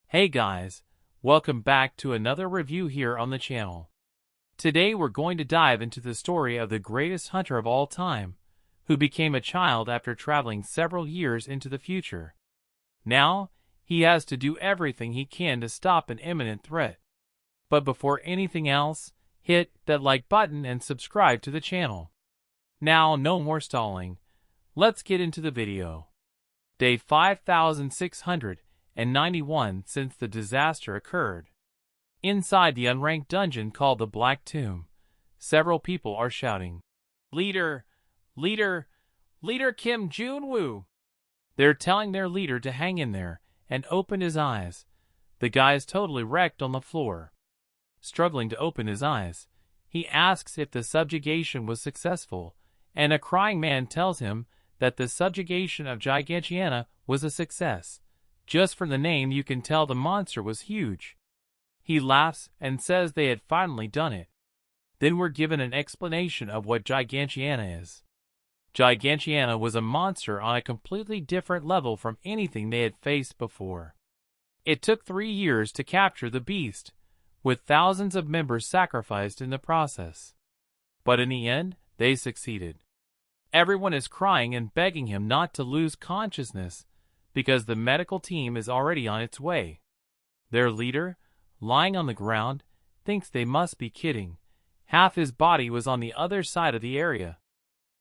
Hey guys, welcome back to another review here on the channel. Today we're going to dive into the story of the greatest hunter of all time, who became a child after traveling several years into the future. Now, he has to do everything he can to stop an imminent threat. But before anything else, hit that like button and subscribe to the channel. Now, no more stalling. Let's get into the video. Day 5691 since the disaster occurred. Inside the unranked dungeon called the Black Tomb, several people are shouting, "Leader! Leader! Leader Kim Jun-woo!" They're telling their leader to hang in there and open his eyes. The guy's totally wrecked on the floor. Struggling to open his eyes, he asks if the subjugation was successful, and a crying man tells him that the subjugation of Gigantiana was a success. Just from the name you can tell the monster was huge. He laughs and says they had finally done it. Then we're given an explanation of what Gigantiana is. Gigantiana was a monster on a completely different level from anything they had faced before. It took 3 years to capture the beast, with thousands of members sacrificed in the process. But in the end, they succeeded. Everyone is crying and begging him not to lose consciousness, because the medical team is already on its way. Their leader, lying on the ground, thinks they must be kidding. Half his body was on the other side of the area.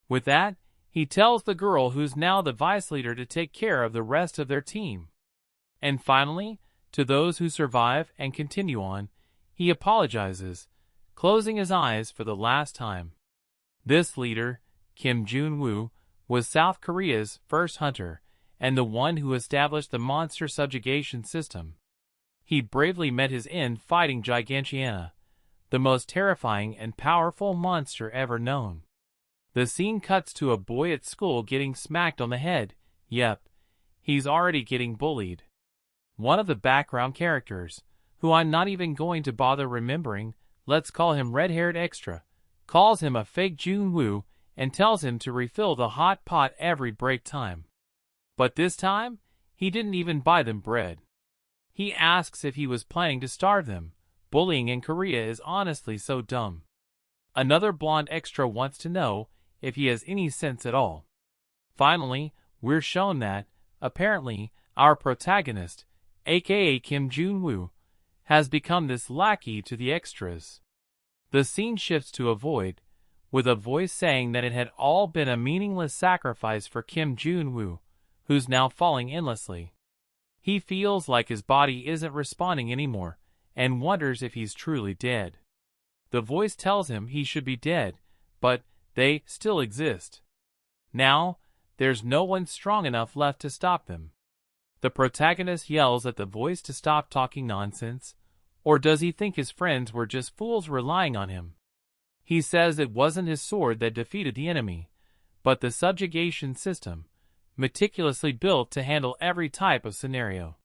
With that, he tells the girl who's now the vice leader to take care of the rest of their team. And finally, to those who survive and continue on, he apologizes, closing his eyes for the last time. This leader, Kim Jun-woo, was South Korea's first hunter, and the one who established the monster subjugation system. He bravely met his end fighting Gigantiana, the most terrifying and powerful monster ever known. The scene cuts to a boy at school getting smacked on the head. Yep, he's already getting bullied. One of the background characters, who I'm not even going to bother remembering, let's call him red-haired extra, calls him a fake Jun-woo and tells him to refill the hot pot every break time. But this time, he didn't even buy them bread. He asks if he was planning to starve them. Bullying in Korea is honestly so dumb. Another blonde extra wants to know if he has any sense at all. Finally, we're shown that, apparently, our protagonist, aka Kim Jun-woo, has become this lackey to the extras. The scene shifts to a void, with a voice saying that it had all been a meaningless sacrifice for Kim Jun-woo, who's now falling endlessly. He feels like his body isn't responding anymore, and wonders if he's truly dead. The voice tells him he should be dead, but they still exist. Now, there's no one strong enough left to stop them. The protagonist yells at the voice to stop talking nonsense, or does he think his friends were just fools relying on him? He says it wasn't his sword that defeated the enemy, but the subjugation system, meticulously built to handle every type of scenario.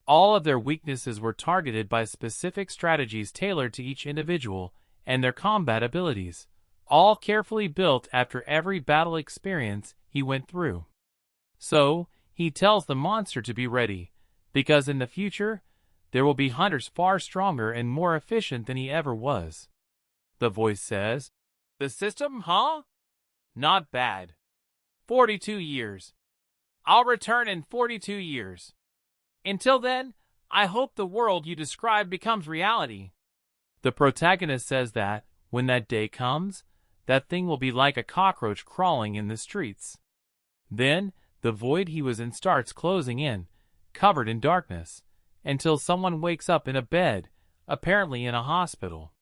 All of their weaknesses were targeted by specific strategies tailored to each individual and their combat abilities, all carefully built after every battle experience he went through. So, he tells the monster to be ready, because in the future, there will be hunters far stronger and more efficient than he ever was. The voice says, "The system, huh? Not bad. 42 years. I'll return in 42 years. Until then, I hope the world you describe becomes reality." The protagonist says that, when that day comes, that thing will be like a cockroach crawling in the streets. Then, the void he was in starts closing in, covered in darkness, until someone wakes up in a bed, apparently in a hospital.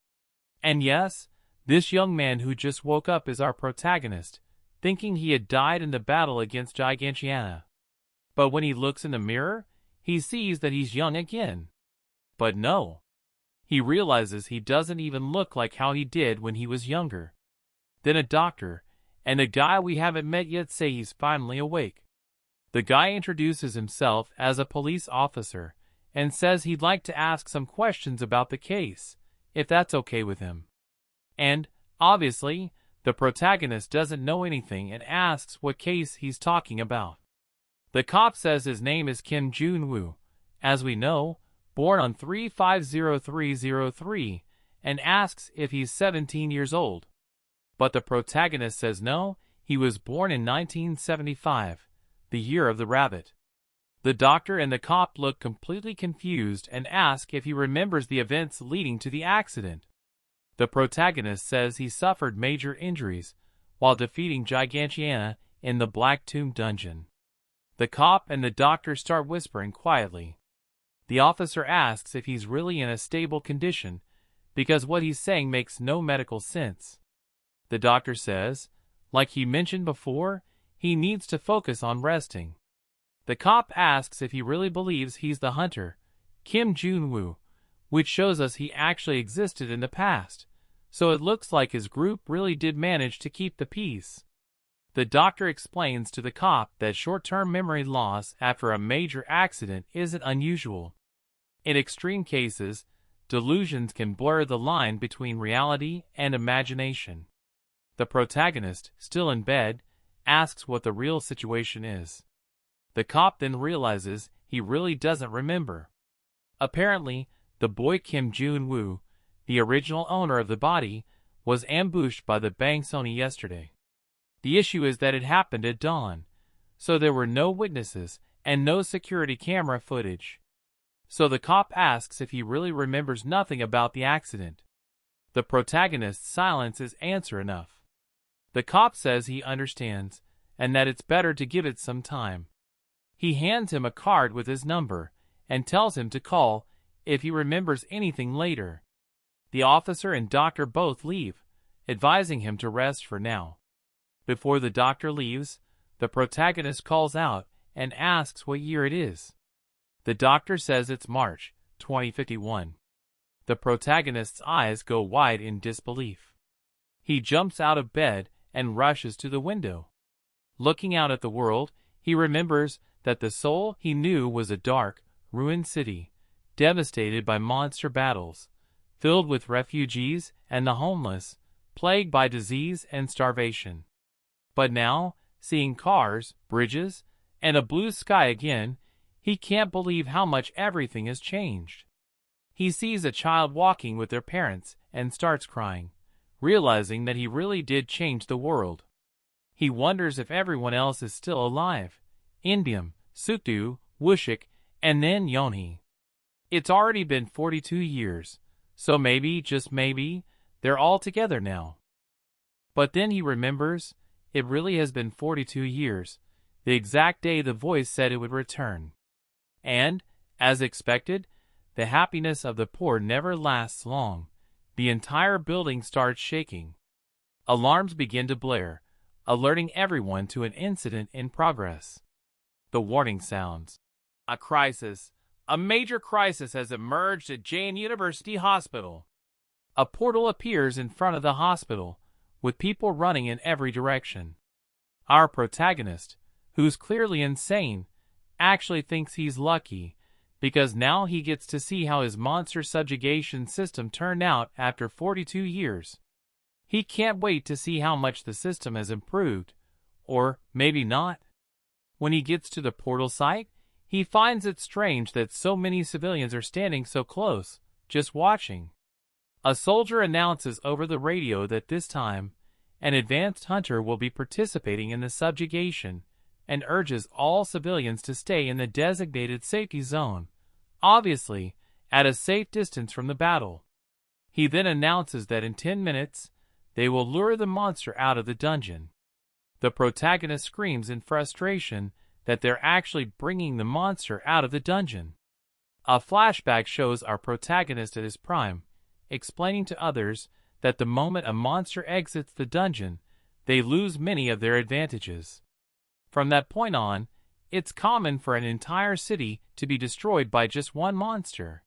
And yes, this young man who just woke up is our protagonist, thinking he had died in the battle against Gigantiana. But when he looks in the mirror, he sees that he's young again. But no. He realizes he doesn't even look like how he did when he was younger. Then a doctor, and a guy we haven't met yet say he's finally awake. The guy introduces himself as a police officer, and says he'd like to ask some questions about the case, if that's okay with him. And, obviously, the protagonist doesn't know anything and asks what case he's talking about. The cop says his name is Kim Jun-woo. As we know, born on 350303, and asks if he's 17 years old. But the protagonist says no, he was born in 1975, the year of the rabbit. The doctor and the cop look completely confused and ask if he remembers the events leading to the accident. The protagonist says he suffered major injuries while defeating Gigantiana in the Black Tomb dungeon. The cop and the doctor start whispering quietly. The officer asks if he's really in a stable condition, because what he's saying makes no medical sense. The doctor says, like he mentioned before, he needs to focus on resting. The cop asks if he really believes he's the hunter, Kim Jun-woo, which shows us he actually existed in the past, so it looks like his group really did manage to keep the peace. The doctor explains to the cop that short-term memory loss after a major accident isn't unusual. In extreme cases, delusions can blur the line between reality and imagination. The protagonist, still in bed, asks what the real situation is. The cop then realizes he really doesn't remember. Apparently, the boy Kim Jun-woo, the original owner of the body, was ambushed by the Bang Sony yesterday. The issue is that it happened at dawn, so there were no witnesses and no security camera footage. So the cop asks if he really remembers nothing about the accident. The protagonist's silence is answer enough. The cop says he understands, and that it's better to give it some time. He hands him a card with his number, and tells him to call if he remembers anything later. The officer and doctor both leave, advising him to rest for now. Before the doctor leaves, the protagonist calls out and asks what year it is. The doctor says it's March 2051. The protagonist's eyes go wide in disbelief. He jumps out of bed and rushes to the window. Looking out at the world, he remembers that the Seoul he knew was a dark, ruined city, devastated by monster battles, filled with refugees and the homeless, plagued by disease and starvation. But now, seeing cars, bridges, and a blue sky again, he can't believe how much everything has changed. He sees a child walking with their parents and starts crying, realizing that he really did change the world. He wonders if everyone else is still alive. Indium, Sukdu, Wushik, and then Yonhee. It's already been 42 years, so maybe, just maybe, they're all together now. But then he remembers, it really has been 42 years, the exact day the voice said it would return. And, as expected, the happiness of the poor never lasts long. The entire building starts shaking. Alarms begin to blare, alerting everyone to an incident in progress. The warning sounds. A crisis. A major crisis has emerged at Jain University Hospital. A portal appears in front of the hospital, with people running in every direction. Our protagonist, who's clearly insane, actually thinks he's lucky, because now he gets to see how his monster subjugation system turned out after 42 years. He can't wait to see how much the system has improved, or maybe not. When he gets to the portal site, he finds it strange that so many civilians are standing so close, just watching. A soldier announces over the radio that this time, an advanced hunter will be participating in the subjugation, and urges all civilians to stay in the designated safety zone, obviously at a safe distance from the battle. He then announces that in 10 minutes, they will lure the monster out of the dungeon. The protagonist screams in frustration that they're actually bringing the monster out of the dungeon. A flashback shows our protagonist at his prime, explaining to others that the moment a monster exits the dungeon, they lose many of their advantages. From that point on, it's common for an entire city to be destroyed by just one monster.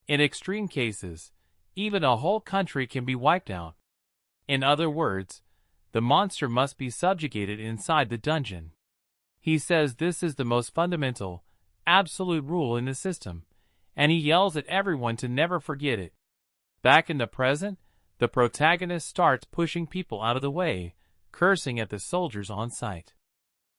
In extreme cases, even a whole country can be wiped out. In other words, the monster must be subjugated inside the dungeon. He says this is the most fundamental, absolute rule in the system, and he yells at everyone to never forget it. Back in the present, the protagonist starts pushing people out of the way, cursing at the soldiers on site.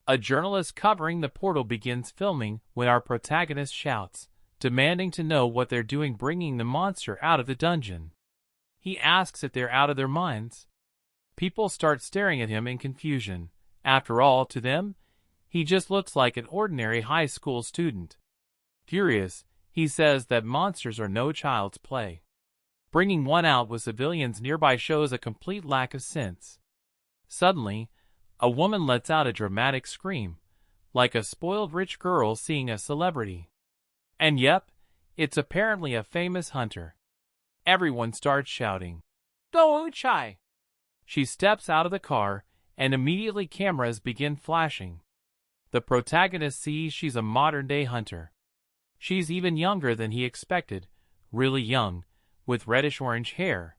A journalist covering the portal begins filming when our protagonist shouts, demanding to know what they're doing bringing the monster out of the dungeon. He asks if they're out of their minds. People start staring at him in confusion. After all, to them, he just looks like an ordinary high school student. Furious, he says that monsters are no child's play. Bringing one out with civilians nearby shows a complete lack of sense. Suddenly, a woman lets out a dramatic scream, like a spoiled rich girl seeing a celebrity. And yep, it's apparently a famous hunter. Everyone starts shouting, "Go Chai!" She steps out of the car, and immediately cameras begin flashing. The protagonist sees she's a modern-day hunter. She's even younger than he expected, really young, with reddish-orange hair.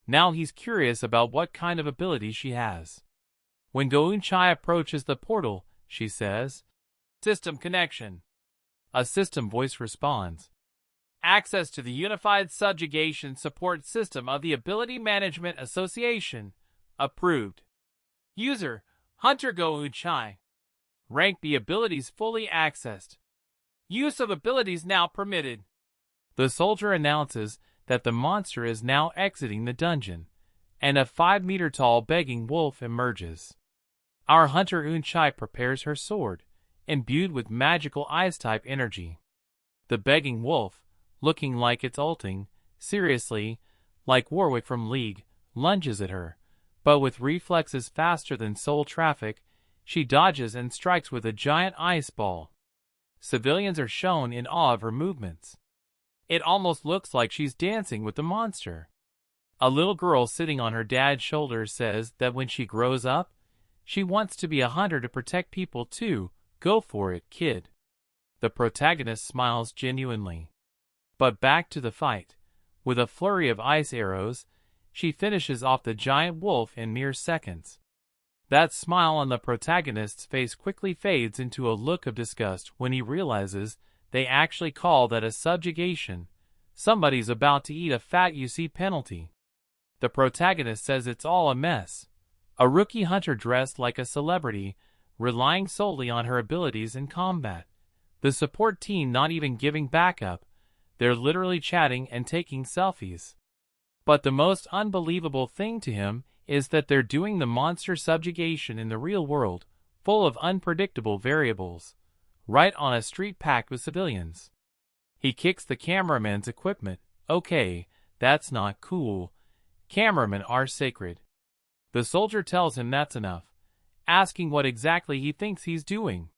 Now he's curious about what kind of ability she has. When Go-Chai approaches the portal, she says, "System connection." A system voice responds, "Access to the Unified Subjugation Support System of the Ability Management Association. Approved. User, Hunter Go-Chai. Rank B abilities fully accessed. Use of abilities now permitted." The soldier announces that the monster is now exiting the dungeon, and a 5-meter-tall begging wolf emerges. Our hunter Unchai prepares her sword, imbued with magical ice-type energy. The begging wolf, looking like it's ulting, seriously, like Warwick from League, lunges at her, but with reflexes faster than soul traffic, she dodges and strikes with a giant ice ball. Civilians are shown in awe of her movements. It almost looks like she's dancing with the monster. A little girl sitting on her dad's shoulder says that when she grows up, she wants to be a hunter to protect people too. Go for it, kid. The protagonist smiles genuinely. But back to the fight. With a flurry of ice arrows, she finishes off the giant wolf in mere seconds. That smile on the protagonist's face quickly fades into a look of disgust when he realizes they actually call that a subjugation. Somebody's about to eat a fat UC penalty. The protagonist says it's all a mess. A rookie hunter dressed like a celebrity, relying solely on her abilities in combat. The support team not even giving backup. They're literally chatting and taking selfies. But the most unbelievable thing to him is that they're doing the monster subjugation in the real world, full of unpredictable variables, right on a street packed with civilians. He kicks the cameraman's equipment. Okay, that's not cool. Cameramen are sacred. The soldier tells him that's enough, asking what exactly he thinks he's doing.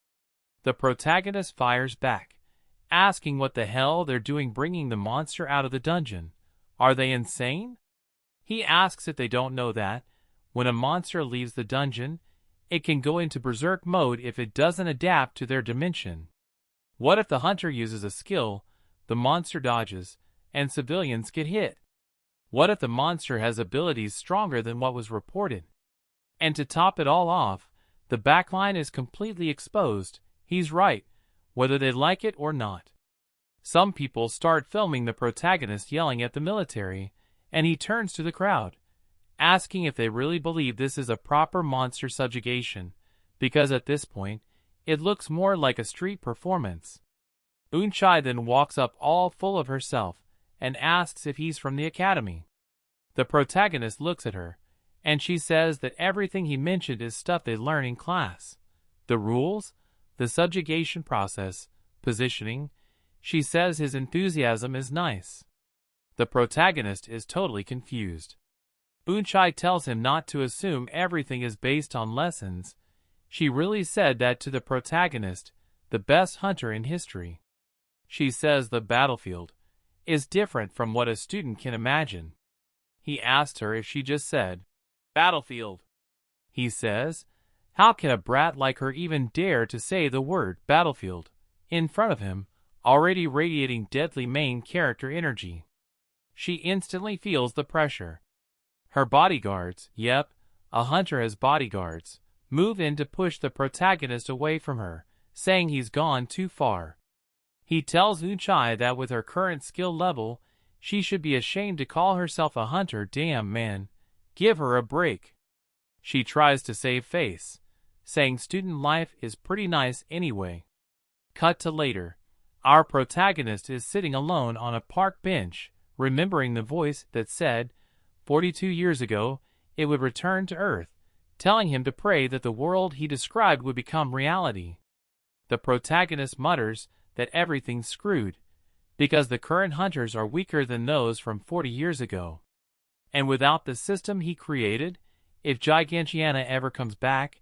The protagonist fires back, asking what the hell they're doing bringing the monster out of the dungeon. Are they insane? He asks if they don't know that, when a monster leaves the dungeon, it can go into berserk mode if it doesn't adapt to their dimension. What if the hunter uses a skill, the monster dodges, and civilians get hit? What if the monster has abilities stronger than what was reported? And to top it all off, the backline is completely exposed. He's right, whether they like it or not. Some people start filming the protagonist yelling at the military, and he turns to the crowd, asking if they really believe this is a proper monster subjugation, because at this point, it looks more like a street performance. Unchai then walks up all full of herself, and asks if he's from the academy. The protagonist looks at her, and she says that everything he mentioned is stuff they learn in class. The rules, the subjugation process, positioning. She says his enthusiasm is nice. The protagonist is totally confused. Unchai tells him not to assume everything is based on lessons. She really said that to the protagonist, the best hunter in history. She says the battlefield is different from what a student can imagine. He asked her if she just said, "Battlefield." He says, how can a brat like her even dare to say the word battlefield in front of him, already radiating deadly main character energy? She instantly feels the pressure. Her bodyguards, yep, a hunter has bodyguards, move in to push the protagonist away from her, saying he's gone too far. He tells Unchai that with her current skill level, she should be ashamed to call herself a hunter. Damn man, give her a break. She tries to save face, saying student life is pretty nice anyway. Cut to later. Our protagonist is sitting alone on a park bench, remembering the voice that said, 42 years ago, it would return to Earth, telling him to pray that the world he described would become reality. The protagonist mutters that everything's screwed, because the current hunters are weaker than those from 40 years ago. And without the system he created, if Gigantiana ever comes back,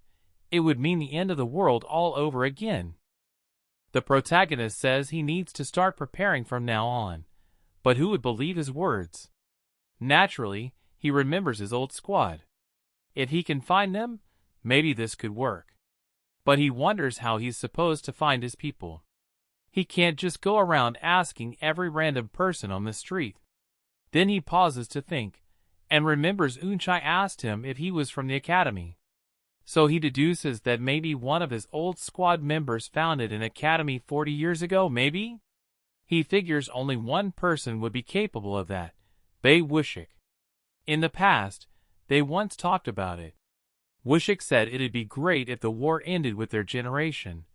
it would mean the end of the world all over again. The protagonist says he needs to start preparing from now on, but who would believe his words? Naturally, he remembers his old squad. If he can find them, maybe this could work. But he wonders how he's supposed to find his people. He can't just go around asking every random person on the street. Then he pauses to think, and remembers Unchai asked him if he was from the academy. So he deduces that maybe one of his old squad members founded an academy 40 years ago, maybe? He figures only one person would be capable of that, Bei Wushik. In the past, they once talked about it. Wushik said it'd be great if the war ended with their generation,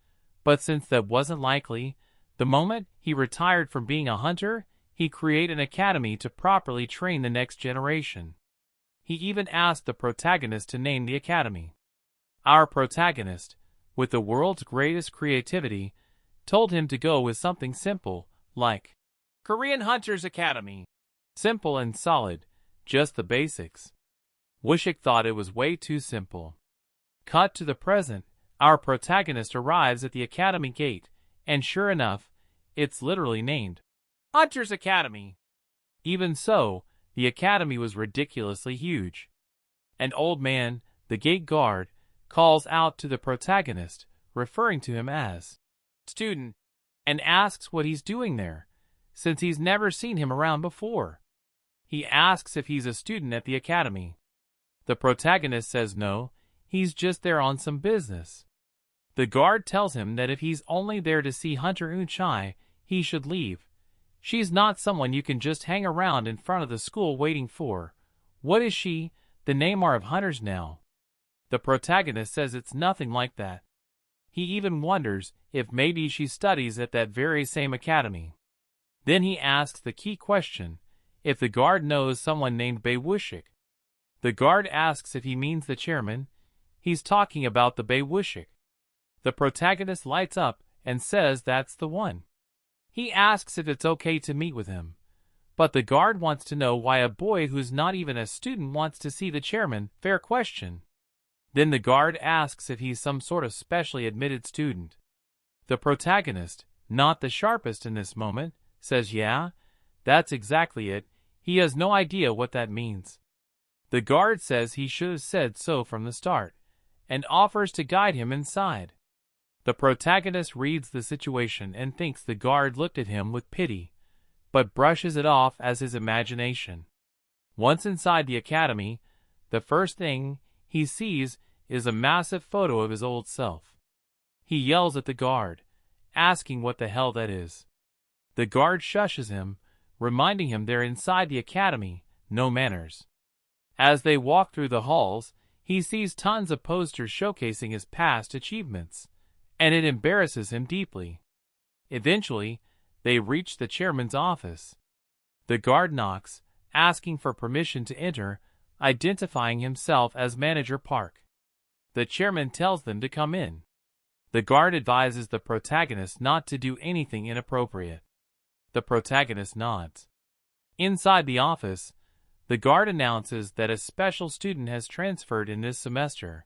but since that wasn't likely, the moment he retired from being a hunter, he created an academy to properly train the next generation. He even asked the protagonist to name the academy. Our protagonist, with the world's greatest creativity, told him to go with something simple, like Korean Hunters Academy. Simple and solid, just the basics. Wushik thought it was way too simple. Cut to the present, our protagonist arrives at the academy gate, and sure enough, it's literally named Hunters Academy. Even so, the academy was ridiculously huge. An old man, the gate guard, calls out to the protagonist, referring to him as student, and asks what he's doing there, since he's never seen him around before. He asks if he's a student at the academy. The protagonist says no, he's just there on some business. The guard tells him that if he's only there to see Hunter Unchai, he should leave. She's not someone you can just hang around in front of the school waiting for. What is she? The name are of hunters now. The protagonist says it's nothing like that. He even wonders if maybe she studies at that very same academy. Then he asks the key question, if the guard knows someone named Bei Wushik. The guard asks if he means the chairman. He's talking about the Bei Wushik. The protagonist lights up and says that's the one. He asks if it's okay to meet with him. But the guard wants to know why a boy who's not even a student wants to see the chairman. Fair question. Then the guard asks if he's some sort of specially admitted student. The protagonist, not the sharpest in this moment, says yeah, that's exactly it. He has no idea what that means. The guard says he should have said so from the start, and offers to guide him inside. The protagonist reads the situation and thinks the guard looked at him with pity, but brushes it off as his imagination. Once inside the academy, the first thing he sees is a massive photo of his old self. He yells at the guard, asking what the hell that is. The guard shushes him, reminding him they're inside the academy, no manners. As they walk through the halls, he sees tons of posters showcasing his past achievements, and it embarrasses him deeply. Eventually, they reach the chairman's office. The guard knocks, asking for permission to enter, identifying himself as Manager Park. The chairman tells them to come in. The guard advises the protagonist not to do anything inappropriate. The protagonist nods. Inside the office, the guard announces that a special student has transferred in this semester.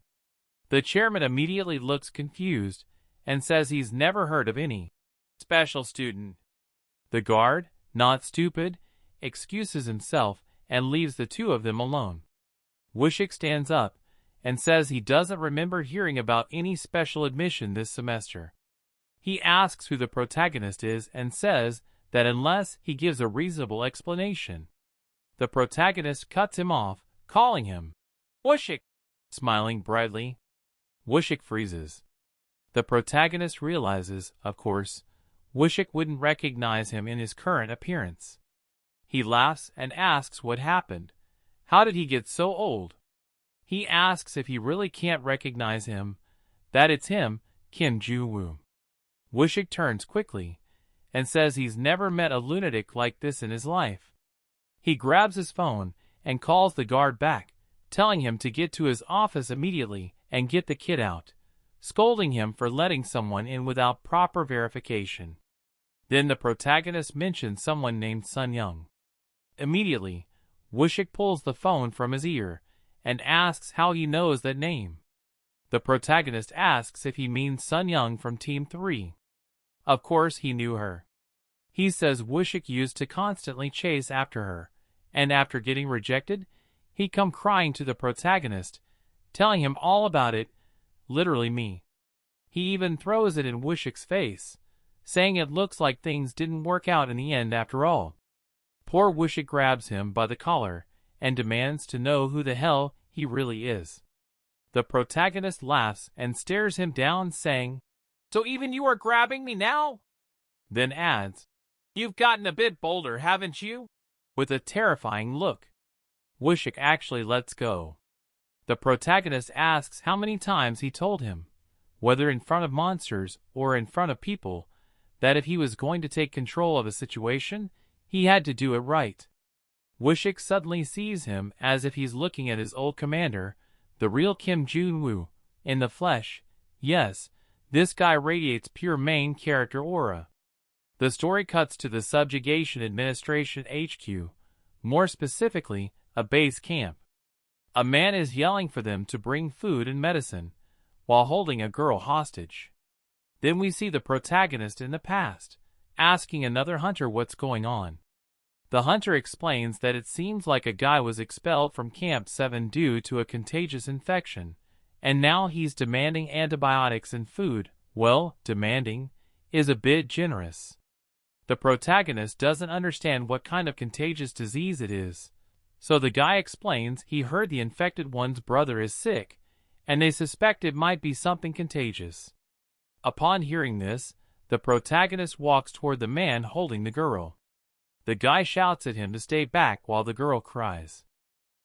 The chairman immediately looks confused and says he's never heard of any special student. The guard, not stupid, excuses himself and leaves the two of them alone. Wushik stands up and says he doesn't remember hearing about any special admission this semester. He asks who the protagonist is and says that unless he gives a reasonable explanation. The protagonist cuts him off, calling him Wushik, smiling brightly. Wushik freezes. The protagonist realizes, of course, Wushik wouldn't recognize him in his current appearance. He laughs and asks what happened. How did he get so old? He asks if he really can't recognize him, that it's him, Kim Ju-woo. Wushik turns quickly, and says he's never met a lunatic like this in his life. He grabs his phone and calls the guard back, telling him to get to his office immediately and get the kid out, scolding him for letting someone in without proper verification. Then the protagonist mentions someone named Sun Young. Immediately, Wushik pulls the phone from his ear and asks how he knows that name. The protagonist asks if he means Sun Young from Team 3. Of course he knew her. He says Wushik used to constantly chase after her, and after getting rejected, he come crying to the protagonist, telling him all about it, literally me. He even throws it in Wushik's face, saying it looks like things didn't work out in the end after all. Poor Wushik grabs him by the collar and demands to know who the hell he really is. The protagonist laughs and stares him down, saying, "So even you are grabbing me now?" Then adds, "You've gotten a bit bolder, haven't you?" with a terrifying look. Wushik actually lets go. The protagonist asks how many times he told him, whether in front of monsters or in front of people, that if he was going to take control of a situation, he had to do it right. Wushik suddenly sees him as if he's looking at his old commander, the real Kim Jun-woo, in the flesh. Yes, this guy radiates pure main character aura. The story cuts to the Subjugation Administration HQ, more specifically, a base camp. A man is yelling for them to bring food and medicine, while holding a girl hostage. Then we see the protagonist in the past, asking another hunter what's going on. The hunter explains that it seems like a guy was expelled from Camp 7 due to a contagious infection, and now he's demanding antibiotics and food. Well, demanding is a bit generous. The protagonist doesn't understand what kind of contagious disease it is, so the guy explains he heard the infected one's brother is sick, and they suspect it might be something contagious. Upon hearing this, the protagonist walks toward the man holding the girl. The guy shouts at him to stay back while the girl cries.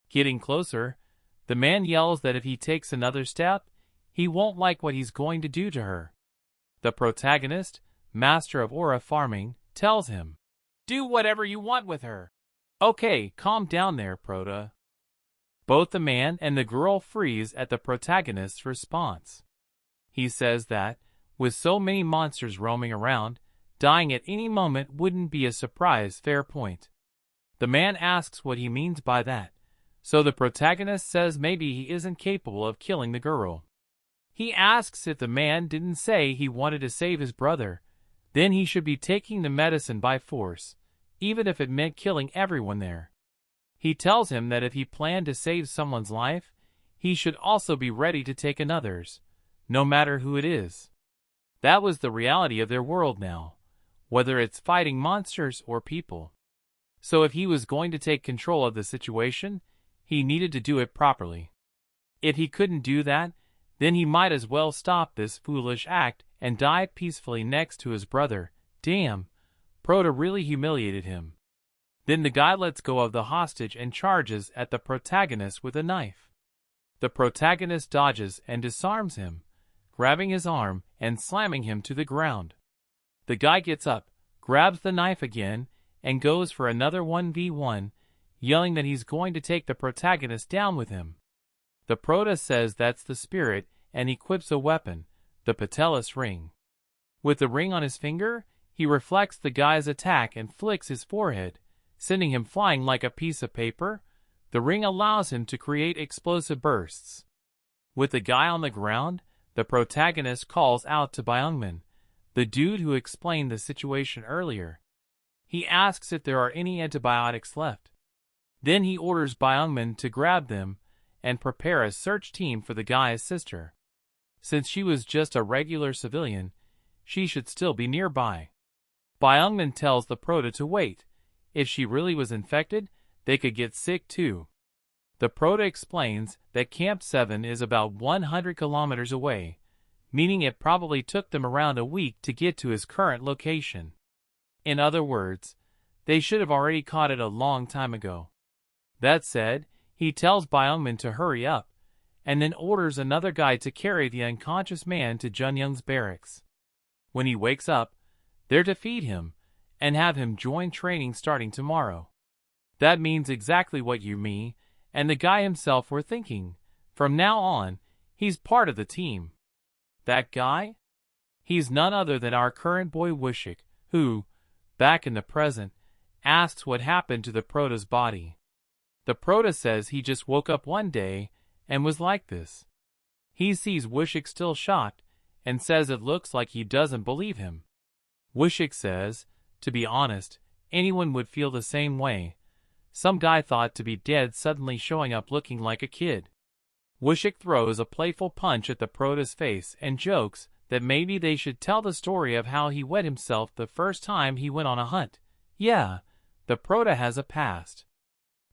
Getting closer, the man yells that if he takes another step, he won't like what he's going to do to her. The protagonist, master of aura farming, tells him, "Do whatever you want with her." "Okay, calm down there, Prota." Both the man and the girl freeze at the protagonist's response. He says that, with so many monsters roaming around, dying at any moment wouldn't be a surprise. Fair point. The man asks what he means by that, so the protagonist says maybe he isn't capable of killing the girl. He asks if the man didn't say he wanted to save his brother, then he should be taking the medicine by force, even if it meant killing everyone there. He tells him that if he planned to save someone's life, he should also be ready to take another's, no matter who it is. That was the reality of their world now, whether it's fighting monsters or people. So if he was going to take control of the situation, he needed to do it properly. If he couldn't do that, then he might as well stop this foolish act and die peacefully next to his brother. Damn, Prota really humiliated him. Then the guy lets go of the hostage and charges at the protagonist with a knife. The protagonist dodges and disarms him, grabbing his arm and slamming him to the ground. The guy gets up, grabs the knife again, and goes for another 1v1, yelling that he's going to take the protagonist down with him. The Prota says that's the spirit and equips a weapon, the Patelis ring. With the ring on his finger, he reflects the guy's attack and flicks his forehead, sending him flying like a piece of paper. The ring allows him to create explosive bursts. With the guy on the ground, the protagonist calls out to Byungmin, the dude who explained the situation earlier. He asks if there are any antibiotics left. Then he orders Byungmin to grab them and prepare a search team for the guy's sister. Since she was just a regular civilian, she should still be nearby. Byungmin tells the Prota to wait. If she really was infected, they could get sick too. The Prota explains that Camp 7 is about 100 kilometers away, meaning it probably took them around a week to get to his current location. In other words, they should have already caught it a long time ago. That said, he tells Byungmin to hurry up, and then orders another guy to carry the unconscious man to Junyoung's barracks. When he wakes up, They're to feed him and have him join training starting tomorrow. That means exactly what you, me, and the guy himself were thinking. From now on, he's part of the team. That guy? He's none other than our current boy Wushik, who, back in the present, asks what happened to the prota's body. The prota says he just woke up one day and was like this. He sees Wushik still shocked and says it looks like he doesn't believe him. Wushik says, to be honest, anyone would feel the same way. Some guy thought to be dead suddenly showing up looking like a kid. Wushik throws a playful punch at the prota's face and jokes that maybe they should tell the story of how he wet himself the first time he went on a hunt. Yeah, the prota has a past.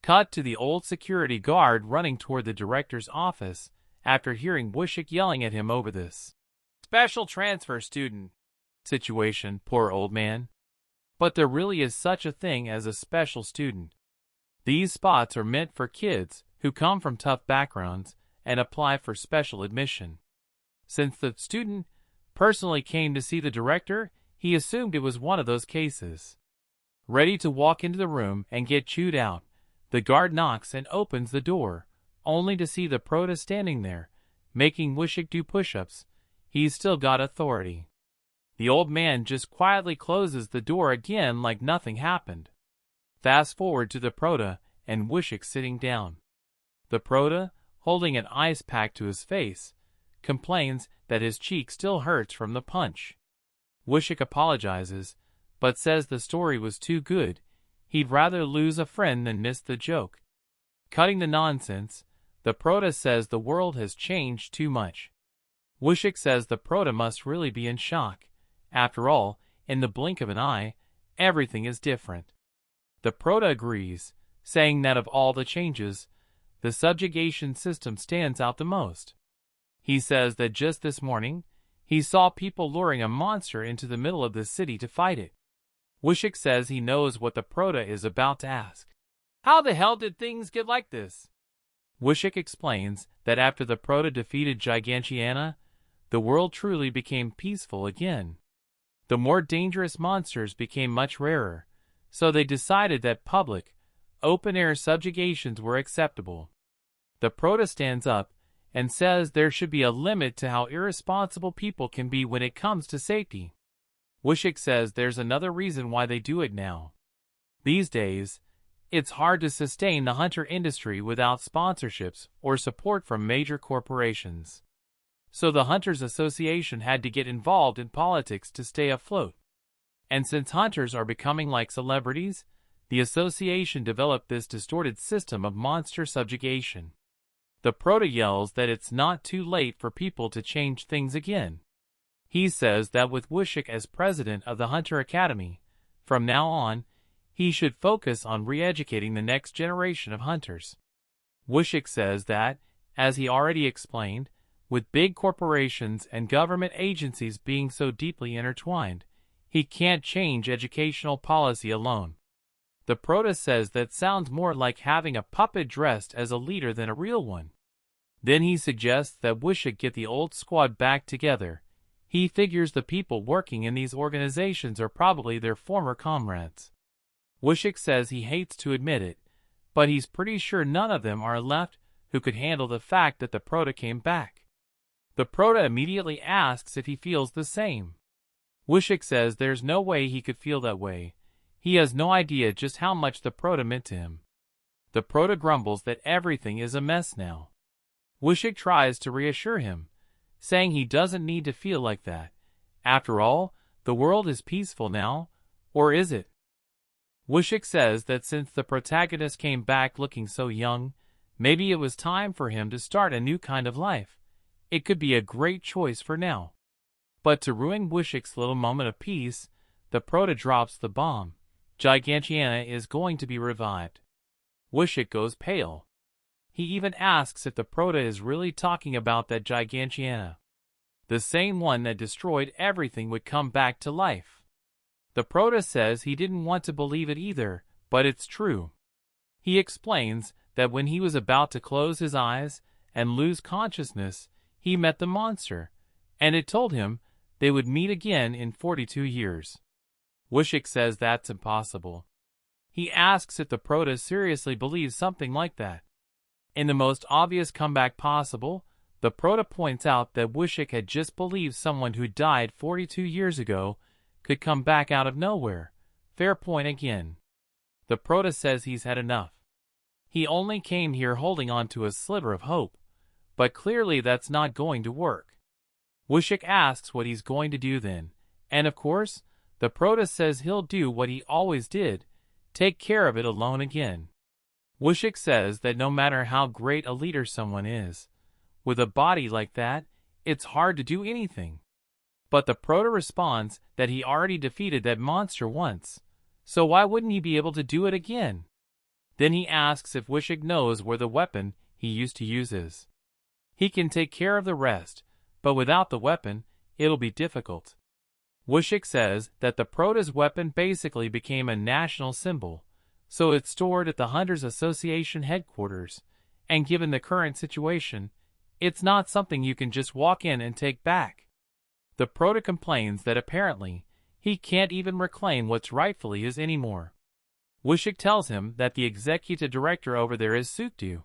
Cut to the old security guard running toward the director's office after hearing Wushik yelling at him over this special transfer student situation, poor old man. But there really is such a thing as a special student. These spots are meant for kids who come from tough backgrounds and apply for special admission. Since the student personally came to see the director, he assumed it was one of those cases. Ready to walk into the room and get chewed out, the guard knocks and opens the door, only to see the prota standing there, making Wushik do push-ups. He's still got authority. The old man just quietly closes the door again like nothing happened. Fast forward to the prota and Wushik sitting down. The prota, holding an ice pack to his face, complains that his cheek still hurts from the punch. Wushik apologizes, but says the story was too good. He'd rather lose a friend than miss the joke. Cutting the nonsense, the prota says the world has changed too much. Wushik says the prota must really be in shock. After all, in the blink of an eye, everything is different. The prota agrees, saying that of all the changes, the subjugation system stands out the most. He says that just this morning, he saw people luring a monster into the middle of the city to fight it. Wushik says he knows what the prota is about to ask. How the hell did things get like this? Wushik explains that after the prota defeated Gigantiana, the world truly became peaceful again. The more dangerous monsters became much rarer, so they decided that public, open-air subjugations were acceptable. The prota stands up and says there should be a limit to how irresponsible people can be when it comes to safety. Wushik says there's another reason why they do it now. These days, it's hard to sustain the hunter industry without sponsorships or support from major corporations. So the Hunters Association had to get involved in politics to stay afloat. And since hunters are becoming like celebrities, the association developed this distorted system of monster subjugation. The prota yells that it's not too late for people to change things again. He says that with Wushik as president of the Hunter Academy, from now on, he should focus on re-educating the next generation of hunters. Wushik says that, as he already explained, with big corporations and government agencies being so deeply intertwined, he can't change educational policy alone. The prota says that sounds more like having a puppet dressed as a leader than a real one. Then he suggests that Wushik get the old squad back together. He figures the people working in these organizations are probably their former comrades. Wushik says he hates to admit it, but he's pretty sure none of them are left who could handle the fact that the prota came back. The prota immediately asks if he feels the same. Wushik says there's no way he could feel that way. He has no idea just how much the prota meant to him. The prota grumbles that everything is a mess now. Wushik tries to reassure him, saying he doesn't need to feel like that. After all, the world is peaceful now, or is it? Wushik says that since the protagonist came back looking so young, maybe it was time for him to start a new kind of life. It could be a great choice for now. But to ruin Wushik's little moment of peace, the prota drops the bomb. Gigantiana is going to be revived. Wushik goes pale. He even asks if the prota is really talking about that Gigantiana. The same one that destroyed everything would come back to life. The prota says he didn't want to believe it either, but it's true. He explains that when he was about to close his eyes and lose consciousness, he met the monster, and it told him they would meet again in 42 years. Wishik says that's impossible. He asks if the Proto seriously believes something like that. In the most obvious comeback possible, the Proto points out that Wishik had just believed someone who died 42 years ago could come back out of nowhere. Fair point again. The Proto says he's had enough. He only came here holding on to a sliver of hope, but clearly that's not going to work. Wishik asks what he's going to do then, and of course, the Proto says he'll do what he always did, take care of it alone again. Wishik says that no matter how great a leader someone is, with a body like that, it's hard to do anything. But the Proto responds that he already defeated that monster once, so why wouldn't he be able to do it again? Then he asks if Wishik knows where the weapon he used to use is. He can take care of the rest, but without the weapon, it'll be difficult. Wishik says that the Proto's weapon basically became a national symbol, so it's stored at the Hunters Association headquarters, and given the current situation, it's not something you can just walk in and take back. The Proto complains that apparently, he can't even reclaim what's rightfully his anymore. Wishik tells him that the executive director over there is Sukdu,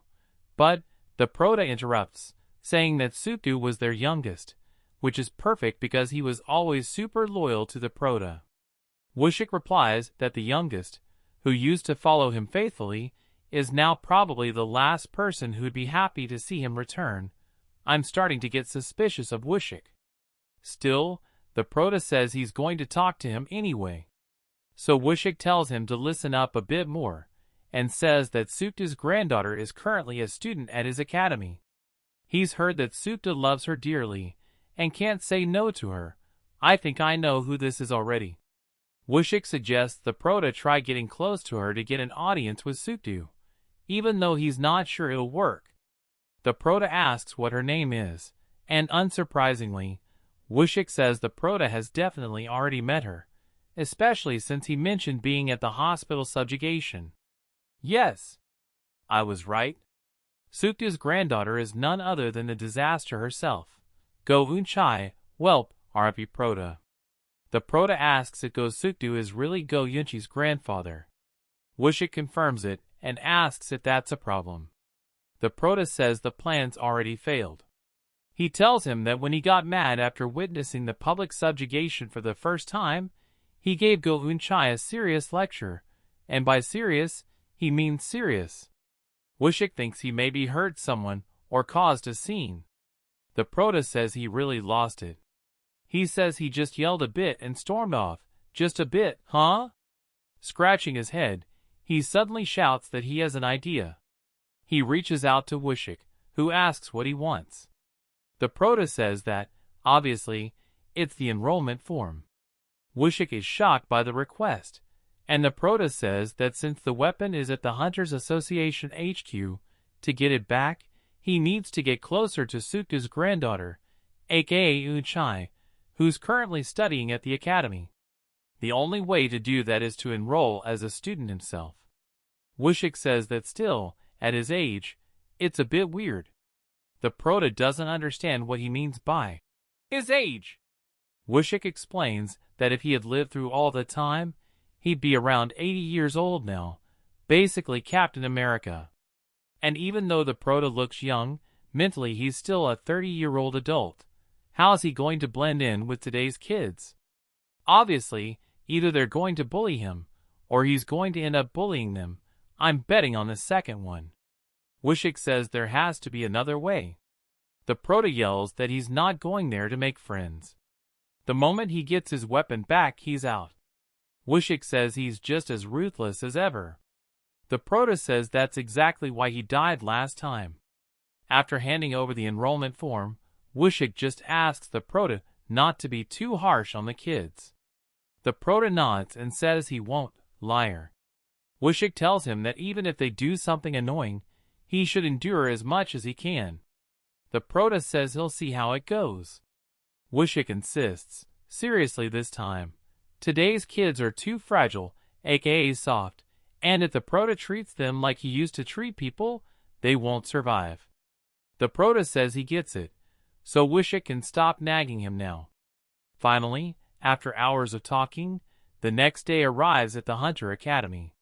but the Proto interrupts, saying that Sukdu was their youngest, which is perfect because he was always super loyal to the Proto. Wishik replies that the youngest, who used to follow him faithfully, is now probably the last person who'd be happy to see him return. I'm starting to get suspicious of Wishik. Still, the Proto says he's going to talk to him anyway. So Wishik tells him to listen up a bit more, and says that Sukta's granddaughter is currently a student at his academy. He's heard that Sukta loves her dearly, and can't say no to her. I think I know who this is already. Wishik suggests the Proto try getting close to her to get an audience with Suktu, even though he's not sure it'll work. The Proto asks what her name is, and unsurprisingly, Wishik says the Proto has definitely already met her, especially since he mentioned being at the hospital subjugation. Yes, I was right. Sukta's granddaughter is none other than the disaster herself. Go Unchai, whelp, RP Proto. The Proto asks if Go Suktu is really Go Yunchi's grandfather. Wishik confirms it and asks if that's a problem. The Proto says the plan's already failed. He tells him that when he got mad after witnessing the public subjugation for the first time, he gave Go Unchai a serious lecture, and by serious, he means serious. Wishik thinks he maybe hurt someone or caused a scene. The Proto says he really lost it. He says he just yelled a bit and stormed off. Just a bit, huh? Scratching his head, he suddenly shouts that he has an idea. He reaches out to Wishik, who asks what he wants. The Proto says that, obviously, it's the enrollment form. Wishik is shocked by the request, and the Proto says that since the weapon is at the Hunters Association HQ, to get it back, he needs to get closer to Sukta's granddaughter, aka Unchai, who's currently studying at the academy. The only way to do that is to enroll as a student himself. Wishik says that still, at his age, it's a bit weird. The Proto doesn't understand what he means by his age. Wishik explains that if he had lived through all the time, he'd be around 80 years old now, basically Captain America. And even though the Proto looks young, mentally he's still a 30-year-old adult. How's he going to blend in with today's kids? Obviously, either they're going to bully him, or he's going to end up bullying them. I'm betting on the second one. Wishik says there has to be another way. The Proto yells that he's not going there to make friends. The moment he gets his weapon back, he's out. Wishik says he's just as ruthless as ever. The Proto says that's exactly why he died last time. After handing over the enrollment form, Wishik just asks the Proto not to be too harsh on the kids. The Proto nods and says he won't, liar. Wishik tells him that even if they do something annoying, he should endure as much as he can. The Proto says he'll see how it goes. Wishik insists, seriously this time. Today's kids are too fragile, aka soft, and if the Proto treats them like he used to treat people, they won't survive. The Proto says he gets it, so Wishik can stop nagging him now. Finally, after hours of talking, The next day arrives at the Hunter Academy.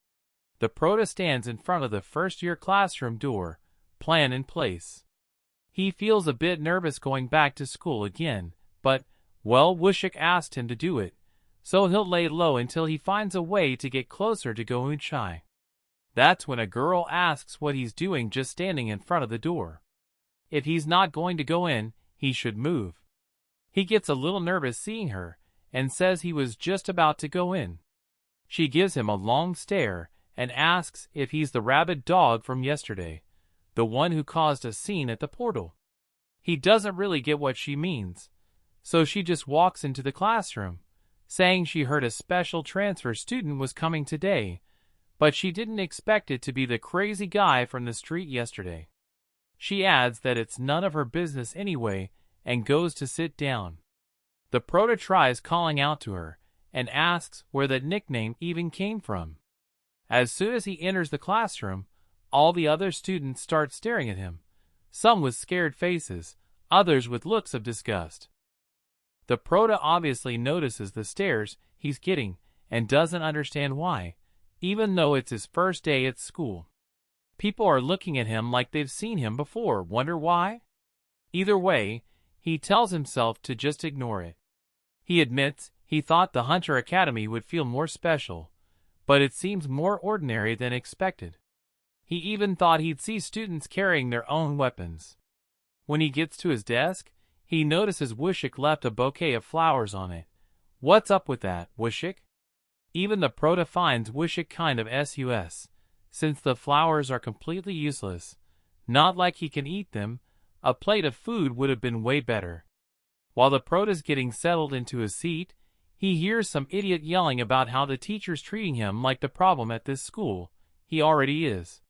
The Prota stands in front of the first-year classroom door, plan in place. He feels a bit nervous going back to school again, but, well, Wushik asked him to do it, so he'll lay low until he finds a way to get closer to Go Eun-chai. That's when a girl asks what he's doing just standing in front of the door. If he's not going to go in, he should move. He gets a little nervous seeing her, and says he was just about to go in. She gives him a long stare, and asks if he's the rabid dog from yesterday, the one who caused a scene at the portal. He doesn't really get what she means, so she just walks into the classroom, saying she heard a special transfer student was coming today, but she didn't expect it to be the crazy guy from the street yesterday. She adds that it's none of her business anyway, and goes to sit down. The Prota tries calling out to her, and asks where that nickname even came from. As soon as he enters the classroom, all the other students start staring at him, some with scared faces, others with looks of disgust. The Prota obviously notices the stares he's getting, and doesn't understand why, even though it's his first day at school. People are looking at him like they've seen him before, wonder why? Either way, he tells himself to just ignore it. He admits he thought the Hunter Academy would feel more special, but it seems more ordinary than expected. He even thought he'd see students carrying their own weapons. When he gets to his desk, he notices Wushik left a bouquet of flowers on it. What's up with that, Wushik? Even the Prota finds Wushik kind of sus, since the flowers are completely useless. Not like he can eat them, a plate of food would have been way better. While the Prota's getting settled into his seat, he hears some idiot yelling about how the teacher's treating him like the problem at this school. He already is.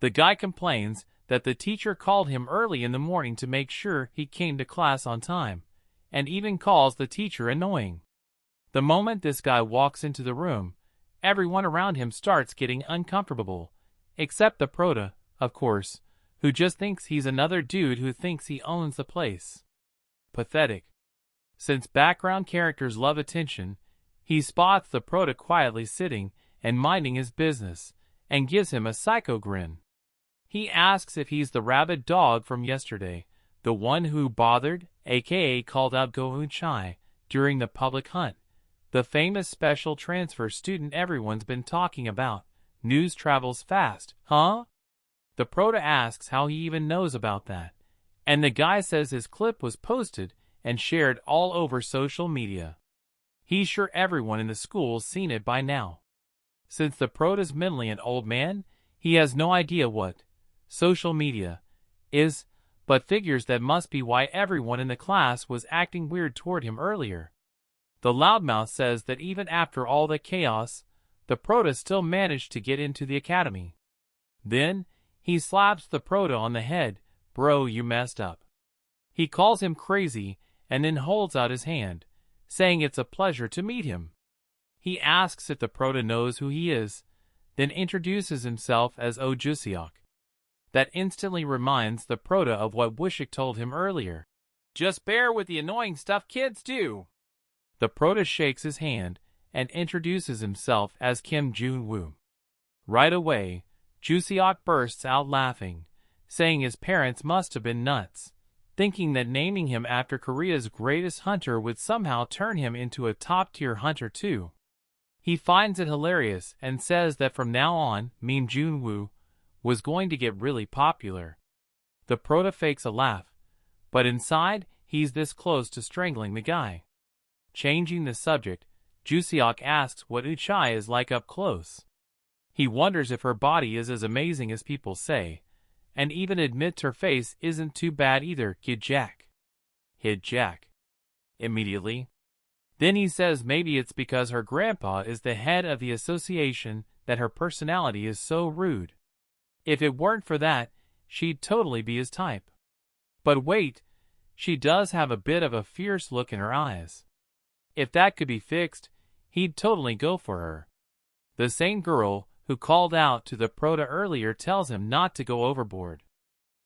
The guy complains that the teacher called him early in the morning to make sure he came to class on time, and even calls the teacher annoying. The moment this guy walks into the room, everyone around him starts getting uncomfortable, except the Prota, of course, who just thinks he's another dude who thinks he owns the place. Pathetic. Since background characters love attention, he spots the Prota quietly sitting and minding his business, and gives him a psycho grin. He asks if he's the rabid dog from yesterday, the one who bothered, aka called out Go Eun-chai, during the public hunt, the famous special transfer student everyone's been talking about. News travels fast, huh? The Prota asks how he even knows about that, and the guy says his clip was posted and shared all over social media. He's sure everyone in the school's seen it by now. Since the Prota's mentally an old man, he has no idea what social media is, but figures that must be why everyone in the class was acting weird toward him earlier. The loudmouth says that even after all the chaos, the Prota still managed to get into the academy. Then, he slaps the Prota on the head. Bro, you messed up. He calls him crazy, and then holds out his hand, saying it's a pleasure to meet him. He asks if the Prota knows who he is, then introduces himself as Jusiok. That instantly reminds the Prota of what Wushik told him earlier. Just bear with the annoying stuff kids do. The Prota shakes his hand and introduces himself as Kim Jun-woo. Right away, Jusiok bursts out laughing, saying his parents must have been nuts, thinking that naming him after Korea's greatest hunter would somehow turn him into a top-tier hunter too. He finds it hilarious and says that from now on, Meme Jun-woo was going to get really popular. The Prota fakes a laugh, but inside, he's this close to strangling the guy. Changing the subject, Jusiok asks what Eun-chai is like up close. He wonders if her body is as amazing as people say, and even admits her face isn't too bad either. Kid Jack. Hid Jack. Immediately. Then he says maybe it's because her grandpa is the head of the association that her personality is so rude. If it weren't for that, she'd totally be his type. But wait, she does have a bit of a fierce look in her eyes. If that could be fixed, he'd totally go for her. The same girl who called out to the Prota earlier tells him not to go overboard.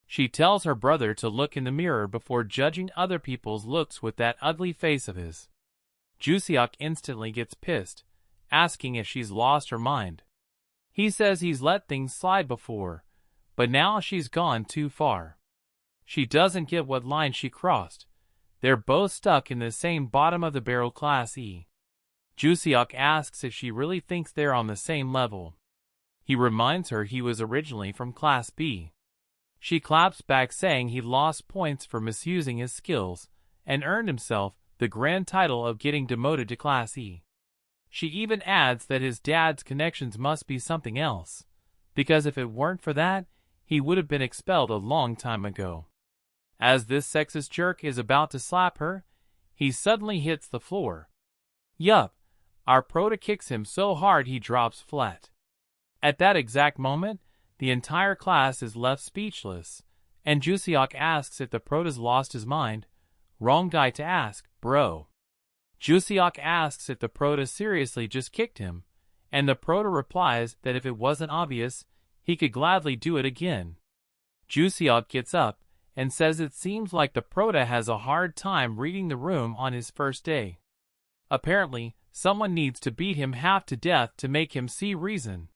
She tells her brother to look in the mirror before judging other people's looks with that ugly face of his. Jusiok instantly gets pissed, asking if she's lost her mind. He says he's let things slide before, but now she's gone too far. She doesn't get what line she crossed. They're both stuck in the same bottom-of-the-barrel Class E. Jusiok asks if she really thinks they're on the same level. He reminds her he was originally from Class B. She claps back saying he lost points for misusing his skills and earned himself the grand title of getting demoted to Class E. She even adds that his dad's connections must be something else, because if it weren't for that, he would have been expelled a long time ago. As this sexist jerk is about to slap her, he suddenly hits the floor. Yup, our prota kicks him so hard he drops flat. At that exact moment, the entire class is left speechless, and Jusiok asks if the prota's lost his mind. Wrong guy to ask, bro. Jusiok asks if the prota seriously just kicked him, and the prota replies that if it wasn't obvious, he could gladly do it again. Jusiok gets up and says it seems like the prota has a hard time reading the room on his first day. Apparently, someone needs to beat him half to death to make him see reason.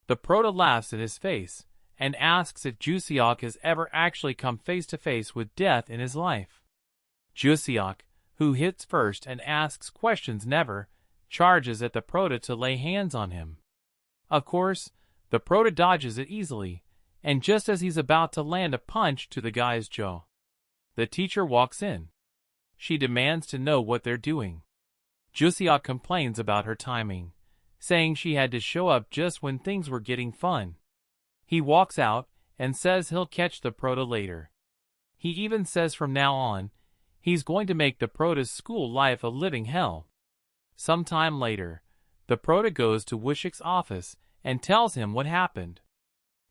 The prota laughs in his face and asks if Jusiok has ever actually come face to face with death in his life. Jusiok, who hits first and asks questions never, charges at the prota to lay hands on him. Of course, the prota dodges it easily, and just as he's about to land a punch to the guy's jaw, the teacher walks in. She demands to know what they're doing. Jusiok complains about her timing, saying she had to show up just when things were getting fun. He walks out and says he'll catch the prota later. He even says from now on, he's going to make the prota's school life a living hell. Sometime later, the prota goes to Wushik's office and tells him what happened.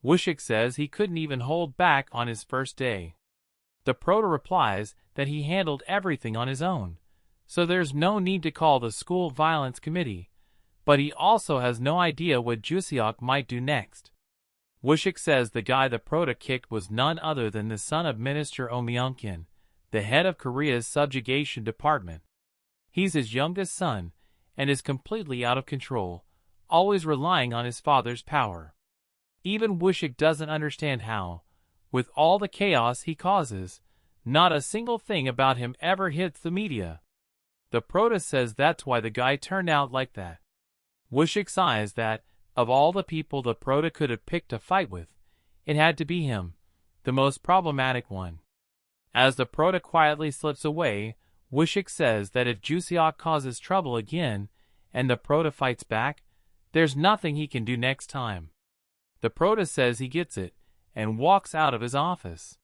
Wushik says he couldn't even hold back on his first day. The prota replies that he handled everything on his own, so there's no need to call the school violence committee, but he also has no idea what Jusiok might do next. Wushik says the guy the prota kicked was none other than the son of Minister Oh Myung-kin, the head of Korea's subjugation department. He's his youngest son and is completely out of control, always relying on his father's power. Even Wushik doesn't understand how, with all the chaos he causes, not a single thing about him ever hits the media. The prota says that's why the guy turned out like that. Wushik sighs that, of all the people the prota could have picked to fight with, it had to be him, the most problematic one. As the prota quietly slips away, Wushik says that if Jusiok causes trouble again and the prota fights back, there's nothing he can do next time. The prota says he gets it and walks out of his office.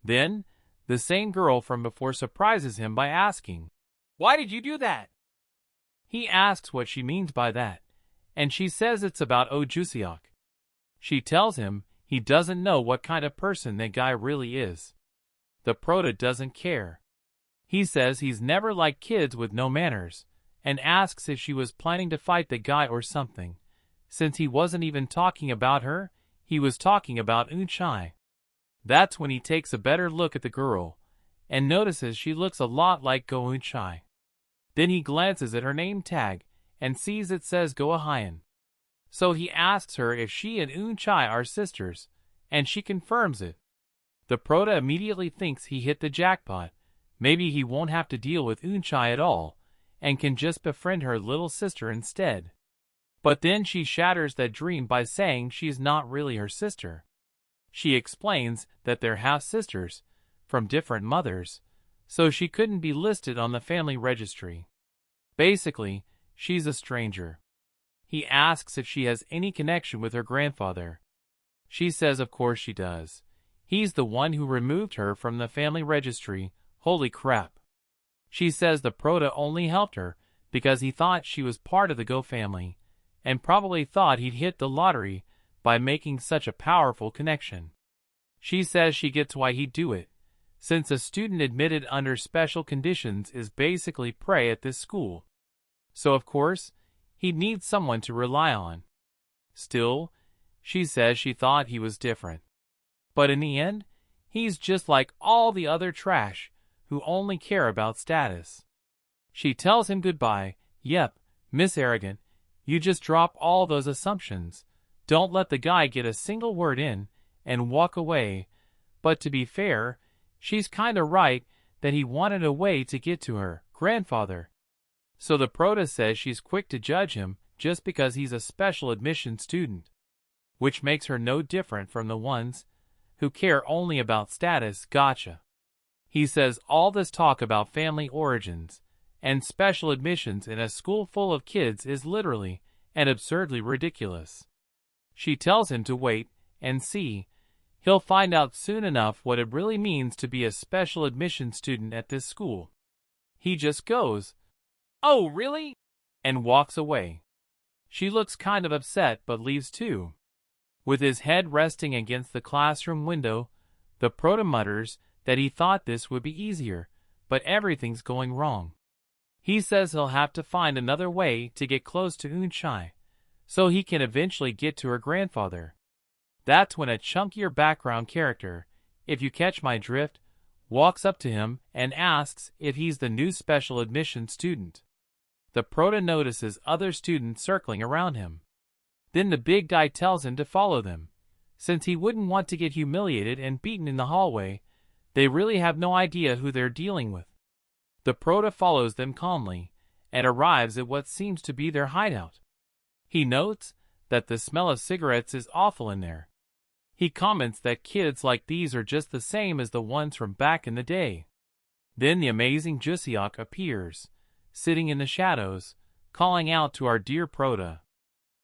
Then, the same girl from before surprises him by asking, "Why did you do that?" He asks what she means by that, and she says it's about Oh Jusiok. She tells him he doesn't know what kind of person that guy really is. The prota doesn't care. He says he's never liked kids with no manners, and asks if she was planning to fight the guy or something. Since he wasn't even talking about her, he was talking about Eun-chae. That's when he takes a better look at the girl, and notices she looks a lot like Go Eun-chae. Then he glances at her name tag, and sees it says Go Ahayan. So he asks her if she and Eun-chae are sisters, and she confirms it. The prota immediately thinks he hit the jackpot. Maybe he won't have to deal with Eun-chae at all, and can just befriend her little sister instead. But then she shatters that dream by saying she's not really her sister. She explains that they're half-sisters, from different mothers, so she couldn't be listed on the family registry. Basically, she's a stranger. He asks if she has any connection with her grandfather. She says of course she does. He's the one who removed her from the family registry. Holy crap. She says the prota only helped her because he thought she was part of the Go family, and probably thought he'd hit the lottery by making such a powerful connection. She says she gets why he'd do it, since a student admitted under special conditions is basically prey at this school. So of course, he'd need someone to rely on. Still, she says she thought he was different. But in the end, he's just like all the other trash who only care about status. She tells him goodbye. Yep, Miss Arrogant, You just drop all those assumptions. Don't let the guy get a single word in, and walk away. But to be fair, she's kinda right that he wanted a way to get to her grandfather. So the prota says she's quick to judge him just because he's a special admission student, which makes her no different from the ones who care only about status. Gotcha. He says all this talk about family origins and special admissions in a school full of kids is literally and absurdly ridiculous. She tells him to wait and see. He'll find out soon enough what it really means to be a special admission student at this school. He just goes, "Oh, really?" and walks away. She looks kind of upset but leaves too. With his head resting against the classroom window, the prota mutters that he thought this would be easier, but everything's going wrong. He says he'll have to find another way to get close to Unchai, so he can eventually get to her grandfather. That's when a chunkier background character, if you catch my drift, walks up to him and asks if he's the new special admission student. The prota notices other students circling around him. Then the big guy tells him to follow them. Since he wouldn't want to get humiliated and beaten in the hallway, they really have no idea who they're dealing with. The prota follows them calmly and arrives at what seems to be their hideout. He notes that the smell of cigarettes is awful in there. He comments that kids like these are just the same as the ones from back in the day. Then the amazing Jusiok appears, sitting in the shadows, calling out to our dear prota.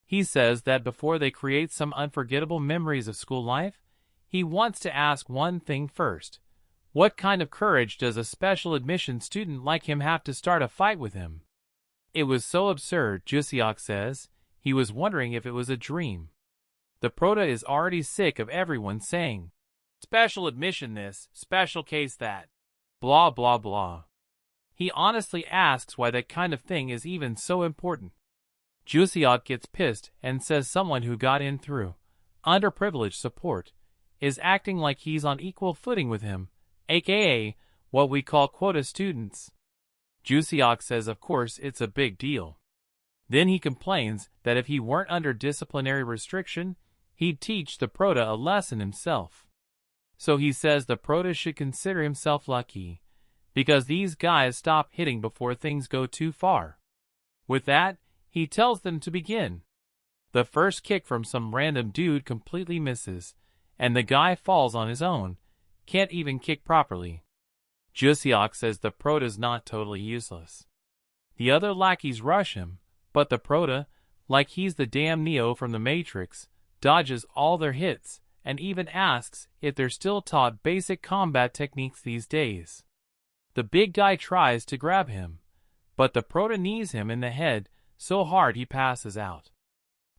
He says that before they create some unforgettable memories of school life, he wants to ask one thing first. What kind of courage does a special admission student like him have to start a fight with him? It was so absurd, Jusiok says, he was wondering if it was a dream. The prota is already sick of everyone saying, "Special admission this, special case that," blah blah blah. He honestly asks why that kind of thing is even so important. Jusiok gets pissed and says someone who got in through underprivileged support is acting like he's on equal footing with him, aka what we call quota students. Jusiok says of course it's a big deal. Then he complains that if he weren't under disciplinary restriction, he'd teach the prota a lesson himself. So he says the prota should consider himself lucky, because these guys stop hitting before things go too far. With that, he tells them to begin. The first kick from some random dude completely misses, and the guy falls on his own, can't even kick properly. Jusiok says the prota's not totally useless. The other lackeys rush him, but the prota, like he's the damn Neo from the Matrix, dodges all their hits and even asks if they're still taught basic combat techniques these days. The big guy tries to grab him, but the prota knees him in the head so hard he passes out.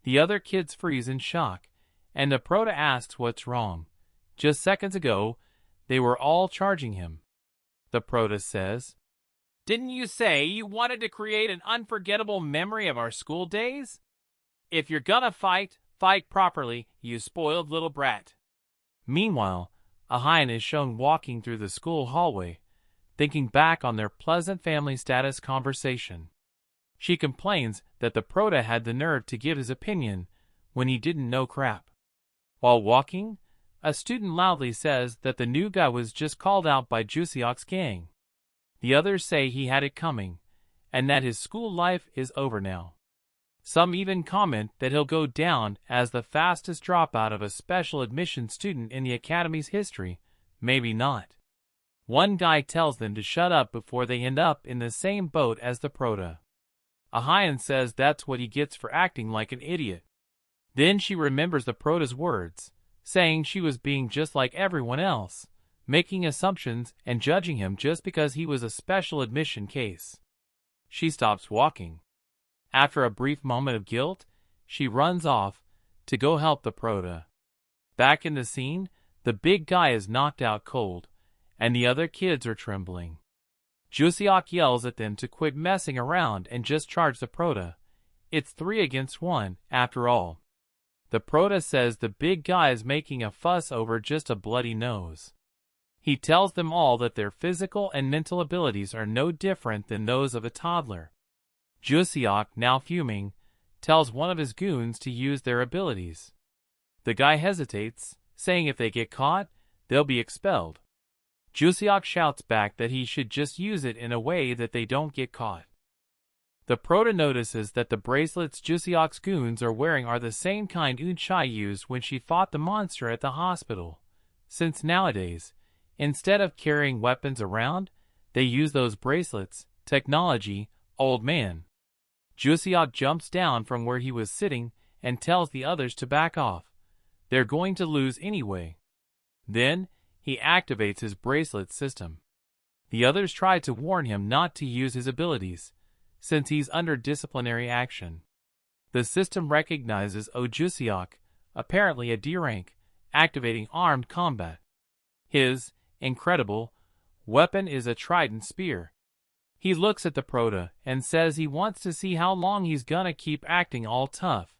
The other kids freeze in shock, and the prota asks what's wrong. Just seconds ago, they were all charging him. The prota says, "Didn't you say you wanted to create an unforgettable memory of our school days? If you're gonna fight, fight properly, you spoiled little brat." Meanwhile, Ahayan is shown walking through the school hallway, thinking back on their pleasant family status conversation. She complains that the prota had the nerve to give his opinion when he didn't know crap. While walking, a student loudly says that the new guy was just called out by Jusiok's gang. The others say he had it coming, and that his school life is over now. Some even comment that he'll go down as the fastest dropout of a special admission student in the academy's history. Maybe not. One guy tells them to shut up before they end up in the same boat as the prota. Ahayan says that's what he gets for acting like an idiot. Then she remembers the prota's words, saying she was being just like everyone else, making assumptions and judging him just because he was a special admission case. She stops walking. After a brief moment of guilt, she runs off to go help the prota. Back in the scene, the big guy is knocked out cold, and the other kids are trembling. Jusiok yells at them to quit messing around and just charge the prota. It's 3 against 1, after all. The prota says the big guy is making a fuss over just a bloody nose. He tells them all that their physical and mental abilities are no different than those of a toddler. Jusiok, now fuming, tells one of his goons to use their abilities. The guy hesitates, saying if they get caught, they'll be expelled. Jusiok shouts back that he should just use it in a way that they don't get caught. The Prota notices that the bracelets Jusiok's goons are wearing are the same kind Eunchai used when she fought the monster at the hospital. Since nowadays, instead of carrying weapons around, they use those bracelets. Technology, old man. Jusiok jumps down from where he was sitting and tells the others to back off. They're going to lose anyway. Then, he activates his bracelet system. The others try to warn him not to use his abilities, since he's under disciplinary action. The system recognizes Jusiok, apparently a D rank, activating armed combat. His incredible weapon is a trident spear. He looks at the Prota and says he wants to see how long he's gonna keep acting all tough,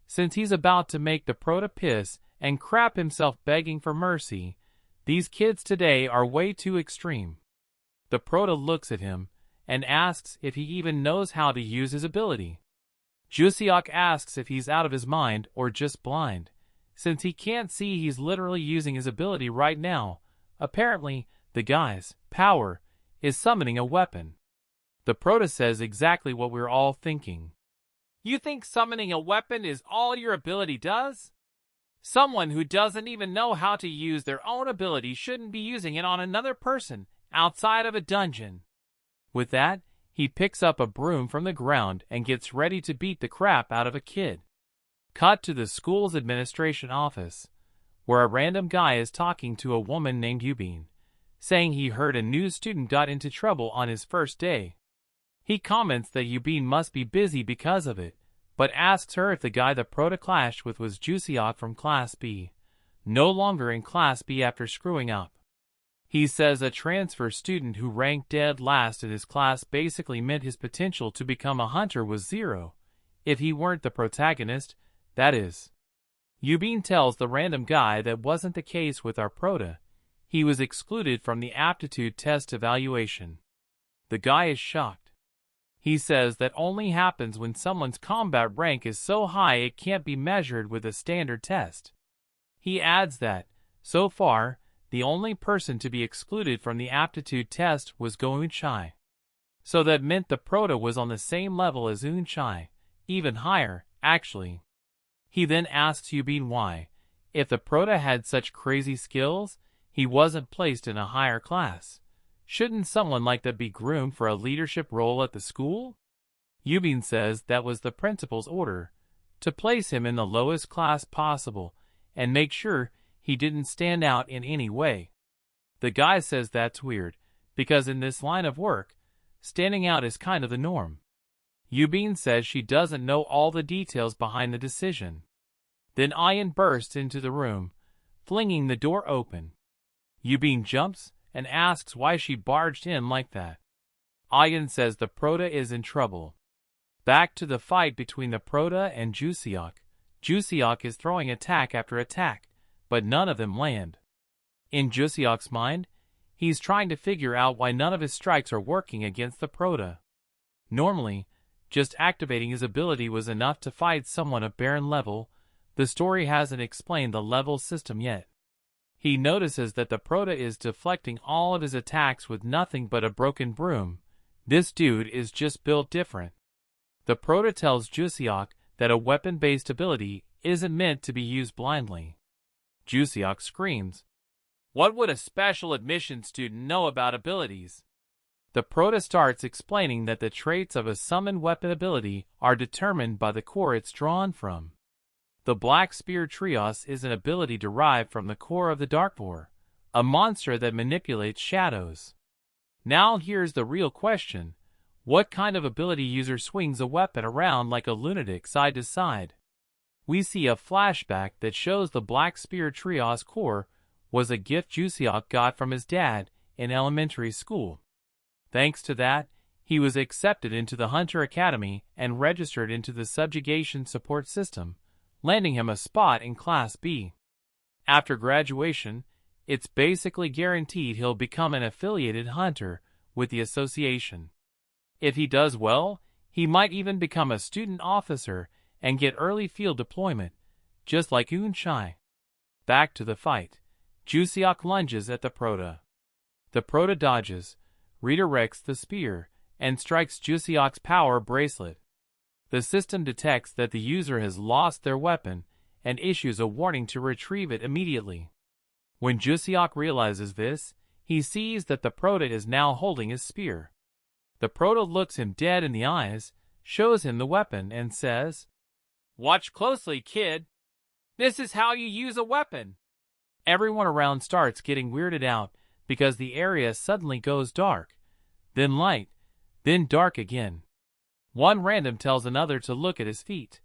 since he's about to make the Prota piss and crap himself begging for mercy. These kids today are way too extreme. The Prota looks at him and asks if he even knows how to use his ability. Jusiok asks if he's out of his mind or just blind, since he can't see he's literally using his ability right now. Apparently, the guy's power is summoning a weapon. The Prota says exactly what we're all thinking. You think summoning a weapon is all your ability does? Someone who doesn't even know how to use their own ability shouldn't be using it on another person outside of a dungeon. With that, he picks up a broom from the ground and gets ready to beat the crap out of a kid. Cut to the school's administration office, where a random guy is talking to a woman named Yubin, saying he heard a new student got into trouble on his first day. He comments that Yubin must be busy because of it, but asks her if the guy the Prota clashed with was Jusiok from Class B, no longer in Class B after screwing up. He says a transfer student who ranked dead last in his class basically meant his potential to become a hunter was zero, if he weren't the protagonist, that is. Yubin tells the random guy that wasn't the case with our Prota. He was excluded from the aptitude test evaluation. The guy is shocked. He says that only happens when someone's combat rank is so high it can't be measured with a standard test. He adds that, so far, the only person to be excluded from the aptitude test was Eunchai. So that meant the Prota was on the same level as Eunchai, even higher, actually. He then asks Yubin why, if the Prota had such crazy skills, he wasn't placed in a higher class. Shouldn't someone like that be groomed for a leadership role at the school? Yubin says that was the principal's order, to place him in the lowest class possible and make sure he didn't stand out in any way. The guy says that's weird, because in this line of work, standing out is kind of the norm. Yubin says she doesn't know all the details behind the decision. Then Ayan bursts into the room, flinging the door open. Yubin jumps and asks why she barged in like that. Ayan says the Prota is in trouble. Back to the fight between the Prota and Jusiok. Jusiok is throwing attack after attack, but none of them land. In Jusiok's mind, he's trying to figure out why none of his strikes are working against the Prota. Normally, just activating his ability was enough to fight someone at Baron level. The story hasn't explained the level system yet. He notices that the Prota is deflecting all of his attacks with nothing but a broken broom. This dude is just built different. The Prota tells Jusiok that a weapon-based ability isn't meant to be used blindly. Jusiok screams, "What would a special admission student know about abilities?" The Prota starts explaining that the traits of a summoned weapon ability are determined by the core it's drawn from. The Black Spear Trios is an ability derived from the core of the Darkvor, a monster that manipulates shadows. Now here's the real question. What kind of ability user swings a weapon around like a lunatic side to side? We see a flashback that shows the Black Spear Trios core was a gift Jusiok got from his dad in elementary school. Thanks to that, he was accepted into the Hunter Academy and registered into the subjugation support system, landing him a spot in Class B. After graduation, it's basically guaranteed he'll become an affiliated hunter with the association. If he does well, he might even become a student officer and get early field deployment, just like Unshai. Back to the fight. Jusiok lunges at the Prota. The Prota dodges, redirects the spear, and strikes Jusiok's power bracelet. The system detects that the user has lost their weapon and issues a warning to retrieve it immediately. When Jusiok realizes this, he sees that the Prota is now holding his spear. The Prota looks him dead in the eyes, shows him the weapon, and says, "Watch closely, kid. This is how you use a weapon." Everyone around starts getting weirded out because the area suddenly goes dark, then light, then dark again. One random tells another to look at his feet,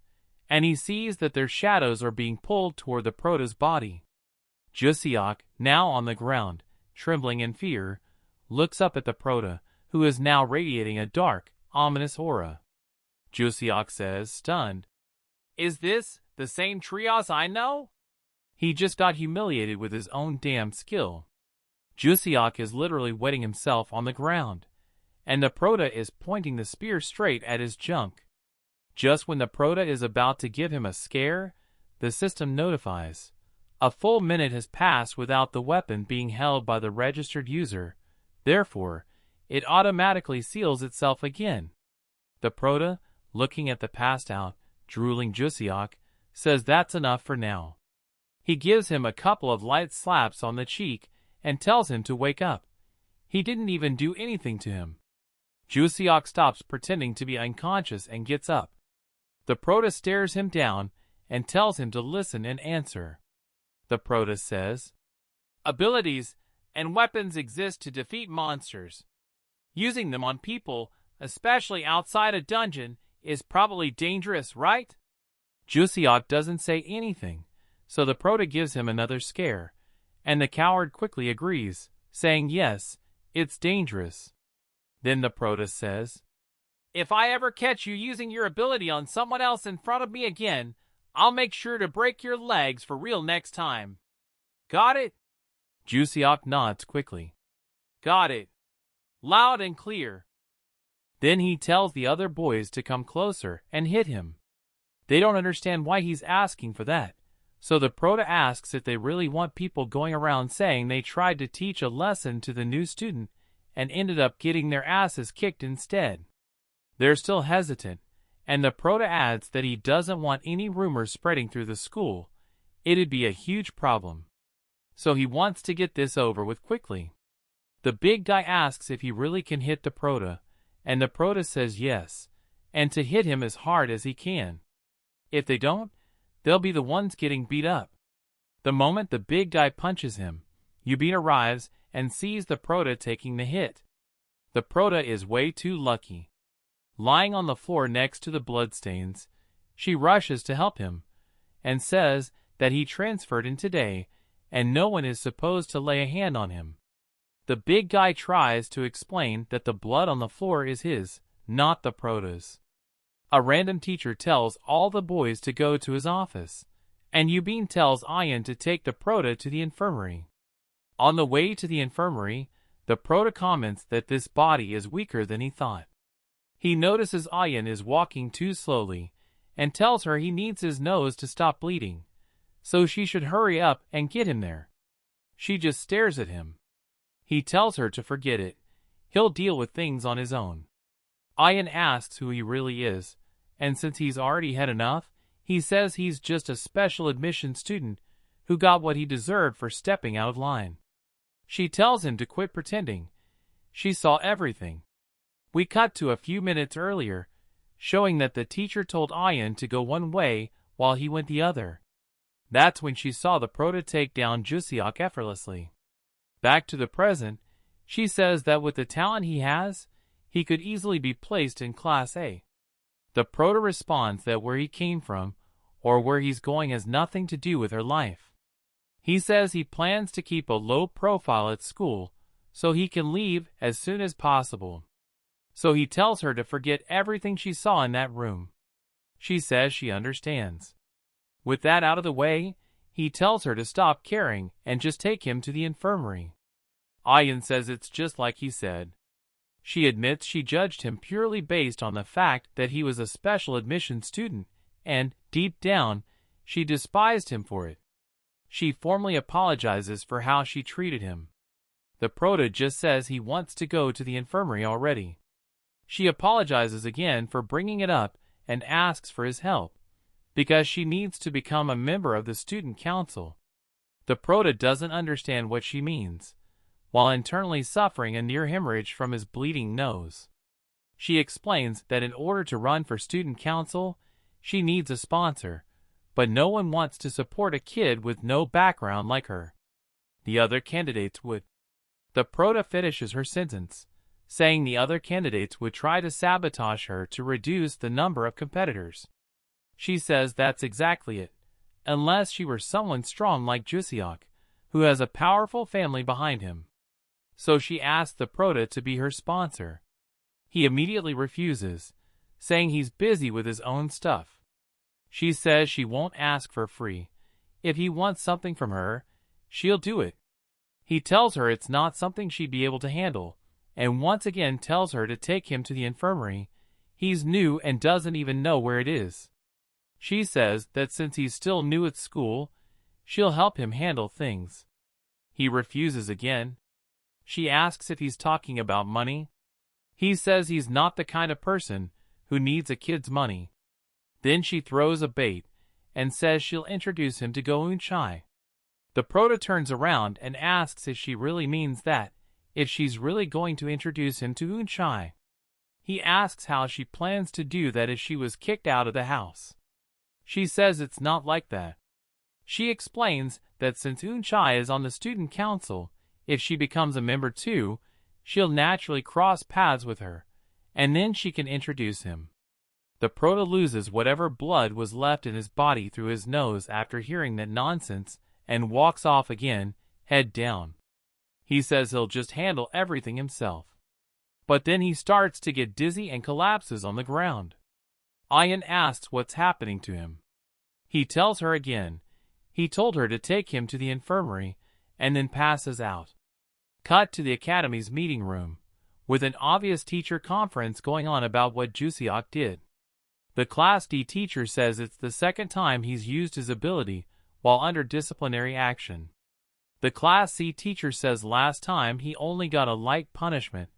and he sees that their shadows are being pulled toward the Prota's body. Jusiok, now on the ground, trembling in fear, looks up at the Prota, who is now radiating a dark, ominous aura. Jusiok says, stunned, "Is this the same Trios I know?" He just got humiliated with his own damn skill. Jusiok is literally wetting himself on the ground, and the Prota is pointing the spear straight at his junk. Just when the Prota is about to give him a scare, the system notifies. A full minute has passed without the weapon being held by the registered user, therefore, it automatically seals itself again. The Prota, looking at the passed-out, drooling Jusiok, says that's enough for now. He gives him a couple of light slaps on the cheek and tells him to wake up. He didn't even do anything to him. Jusiok stops pretending to be unconscious and gets up. The Prota stares him down and tells him to listen and answer. The Prota says, "Abilities and weapons exist to defeat monsters. Using them on people, especially outside a dungeon, is probably dangerous, right?" Jusiok doesn't say anything, so the Prota gives him another scare, and the coward quickly agrees, saying yes, it's dangerous. Then the Prota says, "If I ever catch you using your ability on someone else in front of me again, I'll make sure to break your legs for real next time. Got it?" Jusiok nods quickly. "Got it. Loud and clear." Then he tells the other boys to come closer and hit him. They don't understand why he's asking for that, so the Prota asks if they really want people going around saying they tried to teach a lesson to the new student and ended up getting their asses kicked instead. They're still hesitant, and the Prota adds that he doesn't want any rumors spreading through the school. It'd be a huge problem. So he wants to get this over with quickly. The big guy asks if he really can hit the Prota, and the Prota says yes, and to hit him as hard as he can. If they don't, they'll be the ones getting beat up. The moment the big guy punches him, Yubin arrives and sees the Prota taking the hit. The Prota is way too lucky. Lying on the floor next to the bloodstains, she rushes to help him, and says that he transferred in today, and no one is supposed to lay a hand on him. The big guy tries to explain that the blood on the floor is his, not the Prota's. A random teacher tells all the boys to go to his office, and Yubin tells Ayan to take the Prota to the infirmary. On the way to the infirmary, the Prota comments that this body is weaker than he thought. He notices Ayan is walking too slowly, and tells her he needs his nose to stop bleeding, so she should hurry up and get him there. She just stares at him. He tells her to forget it, he'll deal with things on his own. Ayan asks who he really is, and since he's already had enough, he says he's just a special admission student who got what he deserved for stepping out of line. She tells him to quit pretending. She saw everything. We cut to a few minutes earlier, showing that the teacher told Ayan to go one way while he went the other. That's when she saw the Prota take down Jusiok effortlessly. Back to the present, she says that with the talent he has, he could easily be placed in Class A. The Prota responds that where he came from, or where he's going has nothing to do with her life. He says he plans to keep a low profile at school, so he can leave as soon as possible. So he tells her to forget everything she saw in that room. She says she understands. With that out of the way, he tells her to stop caring and just take him to the infirmary. Ayan says it's just like he said. She admits she judged him purely based on the fact that he was a special admission student and, deep down, she despised him for it. She formally apologizes for how she treated him. The prota just says he wants to go to the infirmary already. She apologizes again for bringing it up and asks for his help, because she needs to become a member of the student council. The prota doesn't understand what she means, while internally suffering a near hemorrhage from his bleeding nose. She explains that in order to run for student council, she needs a sponsor, but no one wants to support a kid with no background like her. The other candidates would. The prota finishes her sentence, saying the other candidates would try to sabotage her to reduce the number of competitors. She says that's exactly it, unless she were someone strong like Jusiok, who has a powerful family behind him. So she asks the prota to be her sponsor. He immediately refuses, saying he's busy with his own stuff. She says she won't ask for free. If he wants something from her, she'll do it. He tells her it's not something she'd be able to handle, and once again tells her to take him to the infirmary. He's new and doesn't even know where it is. She says that since he's still new at school, she'll help him handle things. He refuses again. She asks if he's talking about money. He says he's not the kind of person who needs a kid's money. Then she throws a bait and says she'll introduce him to Go Eun-chai. The prota turns around and asks if she really means that, if she's really going to introduce him to Eun-chai. He asks how she plans to do that if she was kicked out of the house. She says it's not like that. She explains that since Eun-chai is on the student council, if she becomes a member too, she'll naturally cross paths with her, and then she can introduce him. The prota loses whatever blood was left in his body through his nose after hearing that nonsense and walks off again, head down. He says he'll just handle everything himself. But then he starts to get dizzy and collapses on the ground. Ayan asks what's happening to him. He tells her again. He told her to take him to the infirmary and then passes out. Cut to the academy's meeting room, with an obvious teacher conference going on about what Jusiok did. The Class D teacher says it's the second time he's used his ability while under disciplinary action. The Class C teacher says last time he only got a light punishment,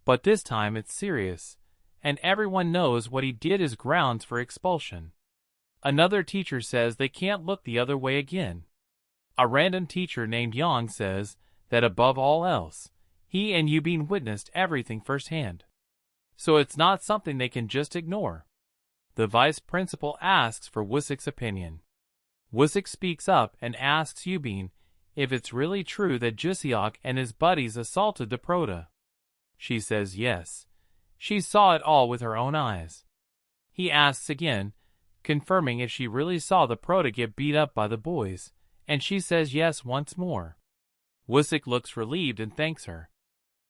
but this time it's serious, and everyone knows what he did is grounds for expulsion. Another teacher says they can't look the other way again. A random teacher named Yang says that above all else, he and Yubin witnessed everything firsthand. So it's not something they can just ignore. The vice principal asks for Wusik's opinion. Wusik speaks up and asks Yubin if it's really true that Jusiok and his buddies assaulted the prota. She says yes. She saw it all with her own eyes. He asks again, confirming if she really saw the prota get beat up by the boys, and she says yes once more. Wusik looks relieved and thanks her.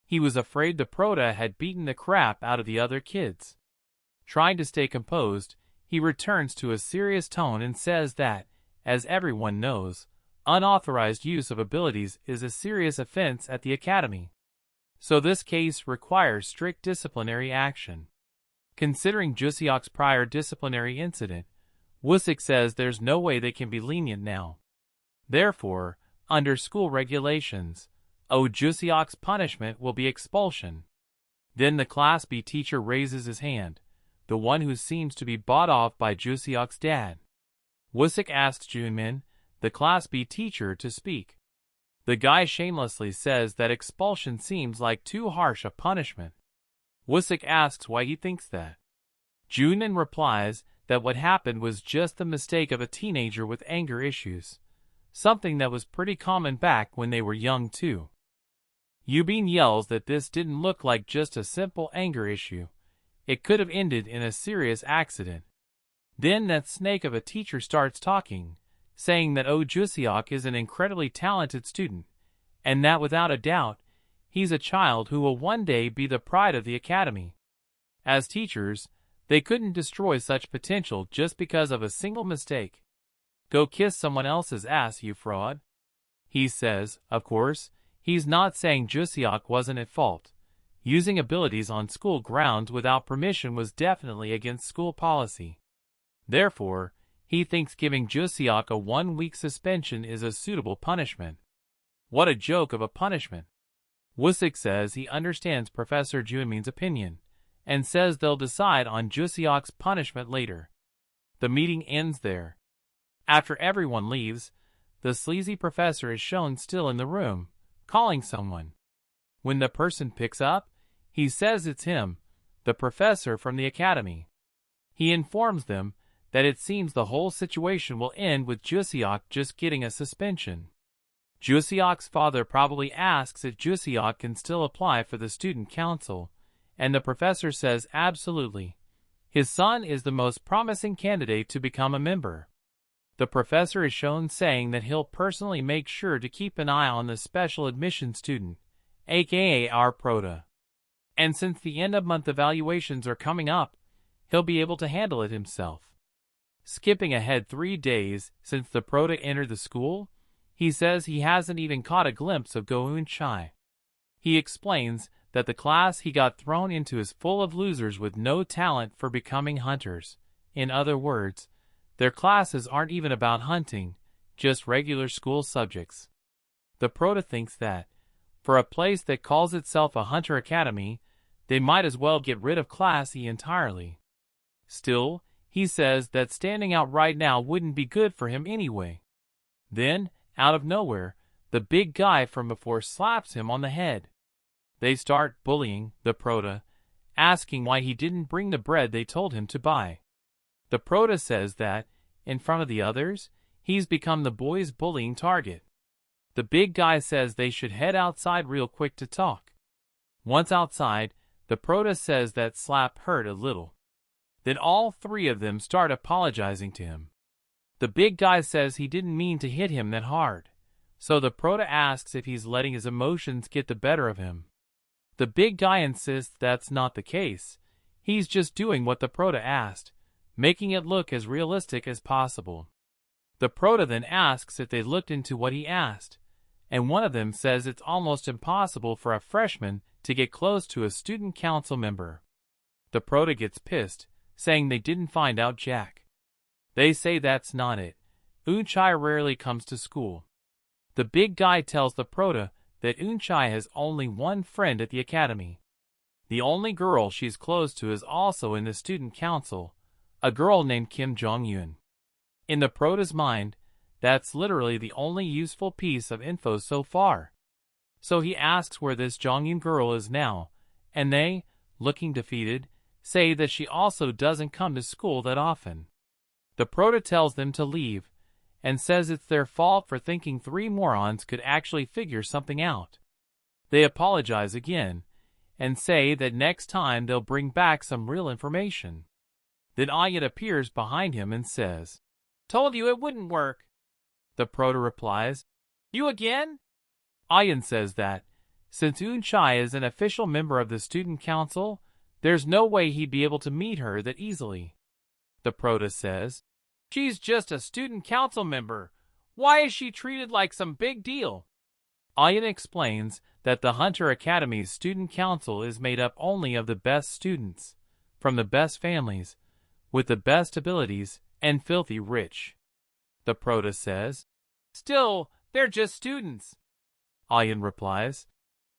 He was afraid the prota had beaten the crap out of the other kids. Trying to stay composed, he returns to a serious tone and says that, as everyone knows, unauthorized use of abilities is a serious offense at the academy. So this case requires strict disciplinary action. Considering Jusiok's prior disciplinary incident, Wusik says there's no way they can be lenient now. Therefore, under school regulations, Jusiok's punishment will be expulsion. Then the Class B teacher raises his hand, the one who seems to be bought off by Jusiok's dad. Wusik asks Junmin, the Class B teacher, to speak. The guy shamelessly says that expulsion seems like too harsh a punishment. Wusik asks why he thinks that. Junmin replies that what happened was just the mistake of a teenager with anger issues, something that was pretty common back when they were young too. Yubin yells that this didn't look like just a simple anger issue. It could have ended in a serious accident. Then that snake of a teacher starts talking, saying that Jusiok is an incredibly talented student, and that without a doubt, he's a child who will one day be the pride of the academy. As teachers, they couldn't destroy such potential just because of a single mistake. Go kiss someone else's ass, you fraud. He says, of course, he's not saying Jusiok wasn't at fault. Using abilities on school grounds without permission was definitely against school policy. Therefore, he thinks giving Jusiok a 1-week suspension is a suitable punishment. What a joke of a punishment. Wusik says he understands Professor Junmin's opinion, and says they'll decide on Jusiok's punishment later. The meeting ends there. After everyone leaves, the sleazy professor is shown still in the room, calling someone. When the person picks up, he says it's him, the professor from the academy. He informs them that it seems the whole situation will end with Jusiok just getting a suspension. Jusiok's father probably asks if Jusiok can still apply for the student council, and the professor says absolutely. His son is the most promising candidate to become a member. The professor is shown saying that he'll personally make sure to keep an eye on the special admission student, aka our Prota. And since the end-of-month evaluations are coming up, he'll be able to handle it himself. Skipping ahead 3 days since the Prota entered the school, he says he hasn't even caught a glimpse of Go Eun-chai. He explains that the class he got thrown into is full of losers with no talent for becoming hunters. In other words, their classes aren't even about hunting, just regular school subjects. The Prota thinks that, for a place that calls itself a hunter academy, they might as well get rid of Class E entirely. Still, he says that standing out right now wouldn't be good for him anyway. Then, out of nowhere, the big guy from before slaps him on the head. They start bullying the Prota, asking why he didn't bring the bread they told him to buy. The Prota says that, in front of the others, he's become the boys' bullying target. The big guy says they should head outside real quick to talk. Once outside, the Prota says that slap hurt a little. Then all 3 of them start apologizing to him. The big guy says he didn't mean to hit him that hard, so the Prota asks if he's letting his emotions get the better of him. The big guy insists that's not the case. He's just doing what the Prota asked, making it look as realistic as possible. The Prota then asks if they looked into what he asked, and one of them says it's almost impossible for a freshman to get close to a student council member. The Prota gets pissed, saying they didn't find out jack. They say that's not it. Eun-chai rarely comes to school. The big guy tells the Prota that Eun-chai has only one friend at the academy. The only girl she's close to is also in the student council, a girl named Kim Jong-yun. In the Prota's mind, that's literally the only useful piece of info so far. So he asks where this Jong-yun girl is now, and they, looking defeated, say that she also doesn't come to school that often. The Prota tells them to leave, and says it's their fault for thinking 3 morons could actually figure something out. They apologize again, and say that next time they'll bring back some real information. Then Ayat appears behind him and says, "Told you it wouldn't work." The Prota replies, "You again?" Ayan says that, since Eun-chai is an official member of the student council, there's no way he'd be able to meet her that easily. The Prota says, "She's just a student council member. Why is she treated like some big deal?" Ayan explains that the Hunter Academy's student council is made up only of the best students, from the best families, with the best abilities, and filthy rich. The Prota says, "Still, they're just students." Ayan replies,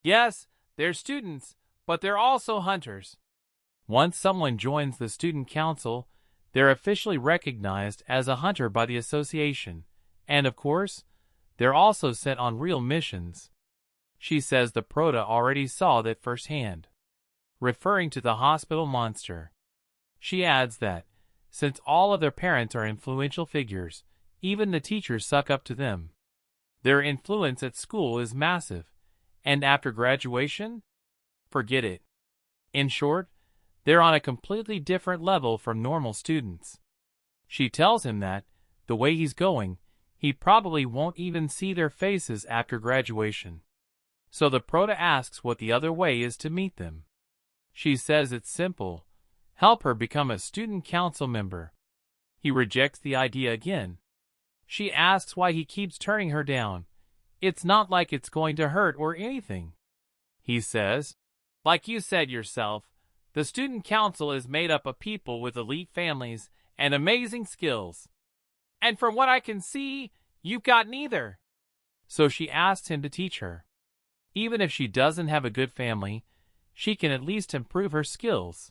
"Yes, they're students, but they're also hunters." Once someone joins the student council, they're officially recognized as a hunter by the association, and of course, they're also sent on real missions. She says the Prota already saw that firsthand, referring to the hospital monster. She adds that, since all of their parents are influential figures, even the teachers suck up to them. Their influence at school is massive, and after graduation, forget it. In short, they're on a completely different level from normal students. She tells him that, the way he's going, he probably won't even see their faces after graduation. So the Prota asks what the other way is to meet them. She says it's simple. Help her become a student council member. He rejects the idea again. She asks why he keeps turning her down. It's not like it's going to hurt or anything. He says, "Like you said yourself, the student council is made up of people with elite families and amazing skills. And from what I can see, you've got neither. So she asks him to teach her. Even if she doesn't have a good family, she can at least improve her skills.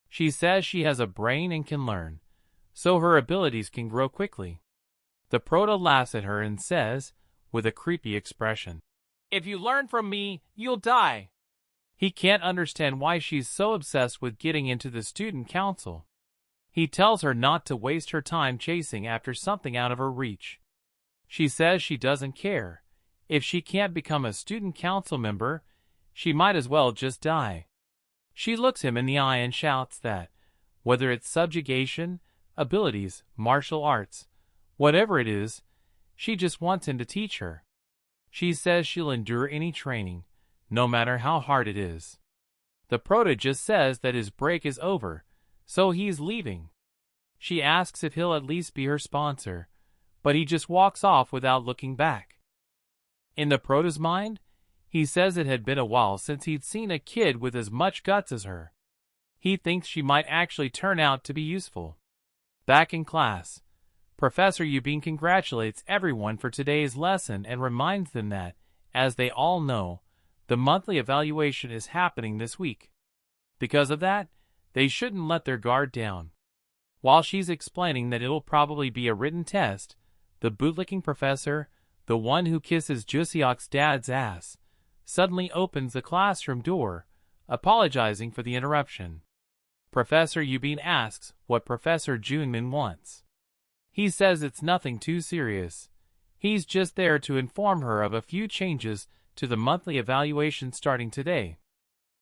She says she has a brain and can learn, so her abilities can grow quickly. The proto laughs at her and says, with a creepy expression, "If you learn from me, you'll die." He can't understand why she's so obsessed with getting into the student council. He tells her not to waste her time chasing after something out of her reach. She says she doesn't care. If she can't become a student council member, she might as well just die. She looks him in the eye and shouts that, whether it's subjugation, abilities, martial arts, whatever it is, she just wants him to teach her. She says she'll endure any training, no matter how hard it is. The proto just says that his break is over, so he's leaving. She asks if he'll at least be her sponsor, but he just walks off without looking back. In the proto's mind, he says it had been a while since he'd seen a kid with as much guts as her. He thinks she might actually turn out to be useful. Back in class, Professor Yubin congratulates everyone for today's lesson and reminds them that, as they all know, the monthly evaluation is happening this week. Because of that, they shouldn't let their guard down. While she's explaining that it'll probably be a written test, the bootlicking professor, the one who kisses Jusiok's dad's ass, suddenly opens the classroom door, apologizing for the interruption. Professor Yubin asks what Professor Junmin wants. He says it's nothing too serious. He's just there to inform her of a few changes to the monthly evaluation starting today.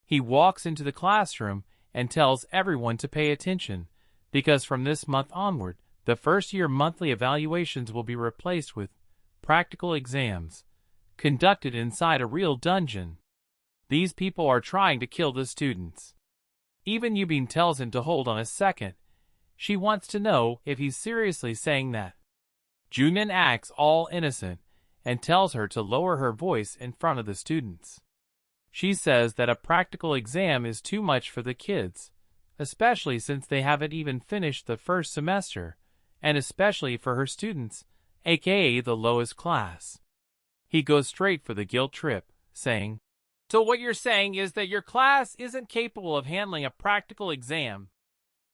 He walks into the classroom and tells everyone to pay attention, because from this month onward, the first-year monthly evaluations will be replaced with practical exams, conducted inside a real dungeon. These people are trying to kill the students. Even Yubin tells him to hold on a second. She wants to know if he's seriously saying that. Junmin acts all innocent and tells her to lower her voice in front of the students. She says that a practical exam is too much for the kids, especially since they haven't even finished the first semester, and especially for her students, aka the lowest class. He goes straight for the guilt trip, saying, "So what you're saying is that your class isn't capable of handling a practical exam?"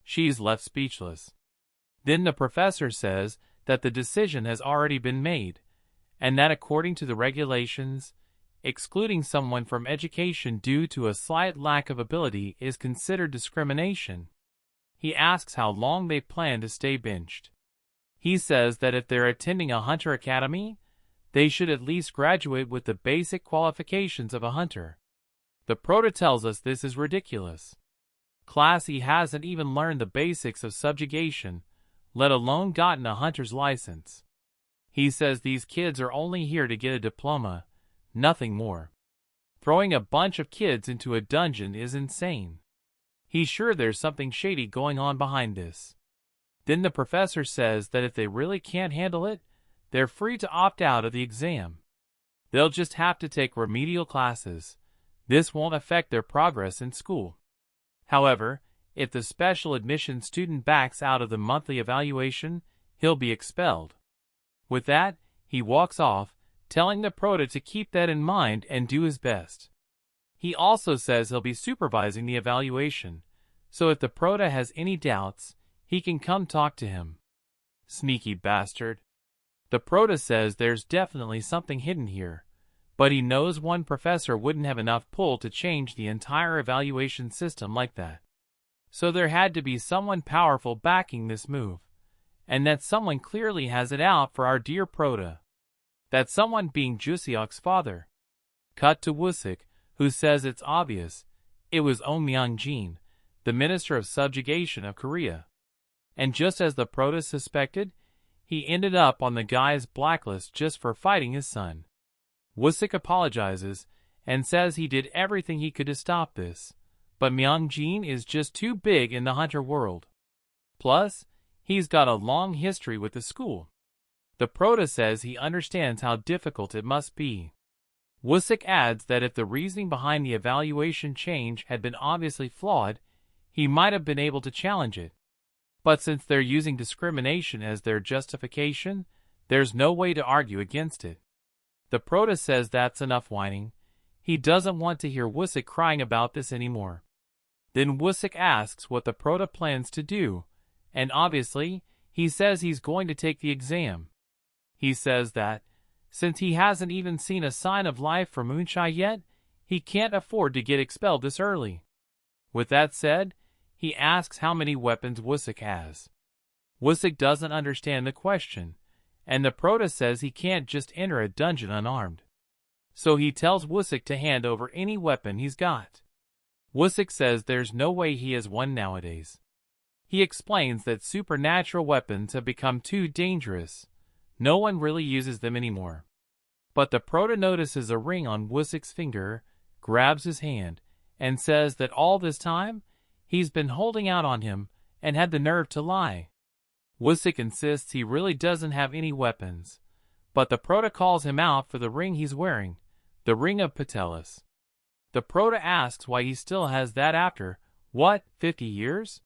She's left speechless. Then the professor says that the decision has already been made, and that according to the regulations, excluding someone from education due to a slight lack of ability is considered discrimination. He asks how long they plan to stay benched. He says that if they're attending a hunter academy, they should at least graduate with the basic qualifications of a hunter. The proto tells us this is ridiculous. Classy hasn't even learned the basics of subjugation, let alone gotten a hunter's license. He says these kids are only here to get a diploma, nothing more. Throwing a bunch of kids into a dungeon is insane. He's sure there's something shady going on behind this. Then the professor says that if they really can't handle it, they're free to opt out of the exam. They'll just have to take remedial classes. This won't affect their progress in school. However, if the special admission student backs out of the monthly evaluation, he'll be expelled. With that, he walks off, telling the proto to keep that in mind and do his best. He also says he'll be supervising the evaluation, so if the proto has any doubts, he can come talk to him. Sneaky bastard. The proto says there's definitely something hidden here, but he knows one professor wouldn't have enough pull to change the entire evaluation system like that. So there had to be someone powerful backing this move, and that someone clearly has it out for our dear proto. That someone being Jusiok's father. Cut to Wusik, who says it's obvious. It was Oh Myung-jin, the Minister of Subjugation of Korea. And just as the proto suspected, he ended up on the guy's blacklist just for fighting his son. Wusik apologizes and says he did everything he could to stop this, but Myung-jin is just too big in the hunter world. Plus, he's got a long history with the school. The proto says he understands how difficult it must be. Wusik adds that if the reasoning behind the evaluation change had been obviously flawed, he might have been able to challenge it. But since they're using discrimination as their justification, there's no way to argue against it. The Prota says that's enough whining. He doesn't want to hear Wusik crying about this anymore. Then Wusik asks what the Prota plans to do, and obviously, he says he's going to take the exam. He says that, since he hasn't even seen a sign of life from Moonshine yet, he can't afford to get expelled this early. With that said, he asks how many weapons Wusik has. Wusik doesn't understand the question, and the Prota says he can't just enter a dungeon unarmed. So he tells Wusik to hand over any weapon he's got. Wusik says there's no way he has one nowadays. He explains that supernatural weapons have become too dangerous. No one really uses them anymore. But the Prota notices a ring on Wusik's finger, grabs his hand, and says that all this time, he's been holding out on him and had the nerve to lie. Wusik insists he really doesn't have any weapons, but the Prota calls him out for the ring he's wearing, the Ring of Patelis. The Prota asks why he still has that after, 50 years?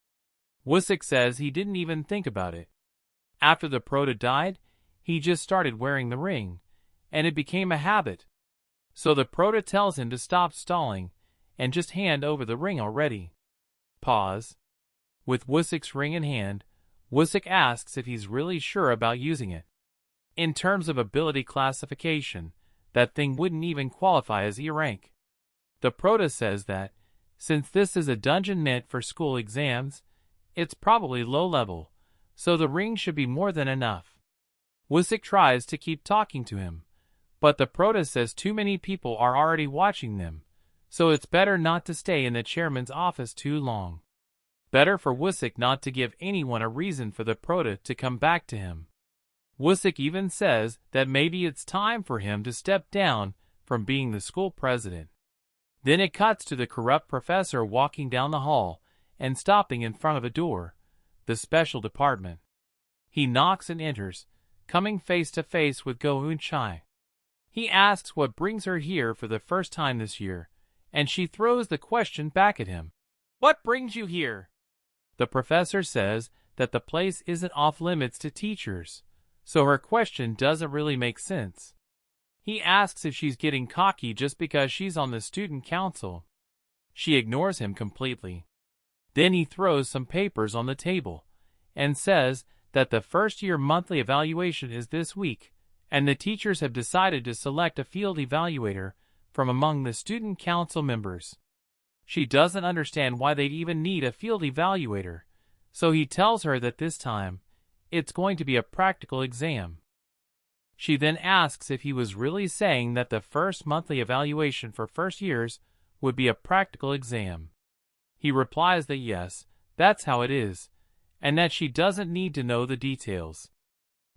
Wusik says he didn't even think about it. After the Prota died, he just started wearing the ring, and it became a habit. So the Prota tells him to stop stalling and just hand over the ring already. Pause. With Wusik's ring in hand, Wusik asks if he's really sure about using it. In terms of ability classification, that thing wouldn't even qualify as E rank. The Prota says that, since this is a dungeon meant for school exams, it's probably low level, so the ring should be more than enough. Wusik tries to keep talking to him, but the Prota says too many people are already watching them, so it's better not to stay in the chairman's office too long. Better for Wusik not to give anyone a reason for the Prota to come back to him. Wusik even says that maybe it's time for him to step down from being the school president. Then it cuts to the corrupt professor walking down the hall and stopping in front of a door, the special department. He knocks and enters, coming face to face with Go Eun-chai. He asks what brings her here for the first time this year, and she throws the question back at him. What brings you here? The professor says that the place isn't off limits to teachers, so her question doesn't really make sense. He asks if she's getting cocky just because she's on the student council. She ignores him completely. Then he throws some papers on the table and says that the first-year monthly evaluation is this week, and the teachers have decided to select a field evaluator from among the student council members. She doesn't understand why they'd even need a field evaluator, so he tells her that this time, it's going to be a practical exam. She then asks if he was really saying that the first monthly evaluation for first years would be a practical exam. He replies that yes, that's how it is, and that she doesn't need to know the details.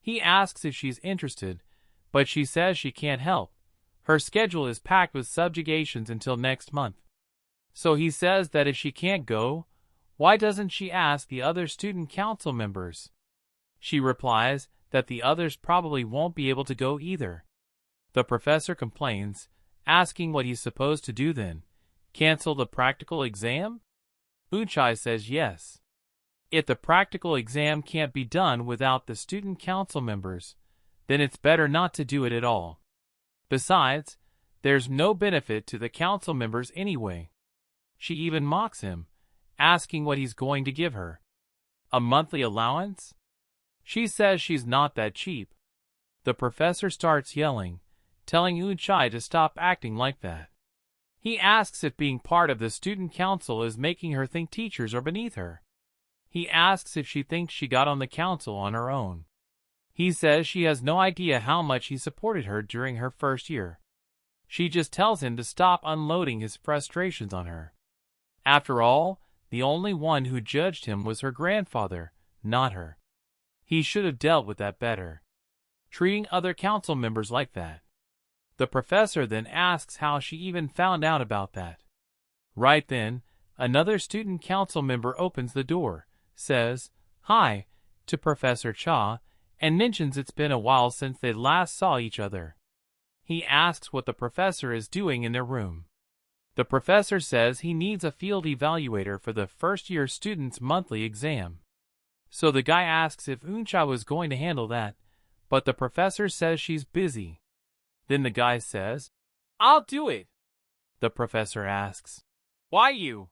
He asks if she's interested, but she says she can't help. Her schedule is packed with subjugations until next month. So he says that if she can't go, why doesn't she ask the other student council members? She replies that the others probably won't be able to go either. The professor complains, asking what he's supposed to do then. Cancel the practical exam? Eun-chai says yes. If the practical exam can't be done without the student council members, then it's better not to do it at all. Besides, there's no benefit to the council members anyway. She even mocks him, asking what he's going to give her. A monthly allowance? She says she's not that cheap. The professor starts yelling, telling Eun-chai to stop acting like that. He asks if being part of the student council is making her think teachers are beneath her. He asks if she thinks she got on the council on her own. He says she has no idea how much he supported her during her first year. She just tells him to stop unloading his frustrations on her. After all, the only one who judged him was her grandfather, not her. He should have dealt with that better. Treating other council members like that. The professor then asks how she even found out about that. Right then, another student council member opens the door, says, "Hi," to Professor Cha, and mentions it's been a while since they last saw each other. He asks what the professor is doing in their room. The professor says he needs a field evaluator for the first-year student's monthly exam. So the guy asks if Uncha was going to handle that, but the professor says she's busy. Then the guy says, "I'll do it." The professor asks, "Why you?"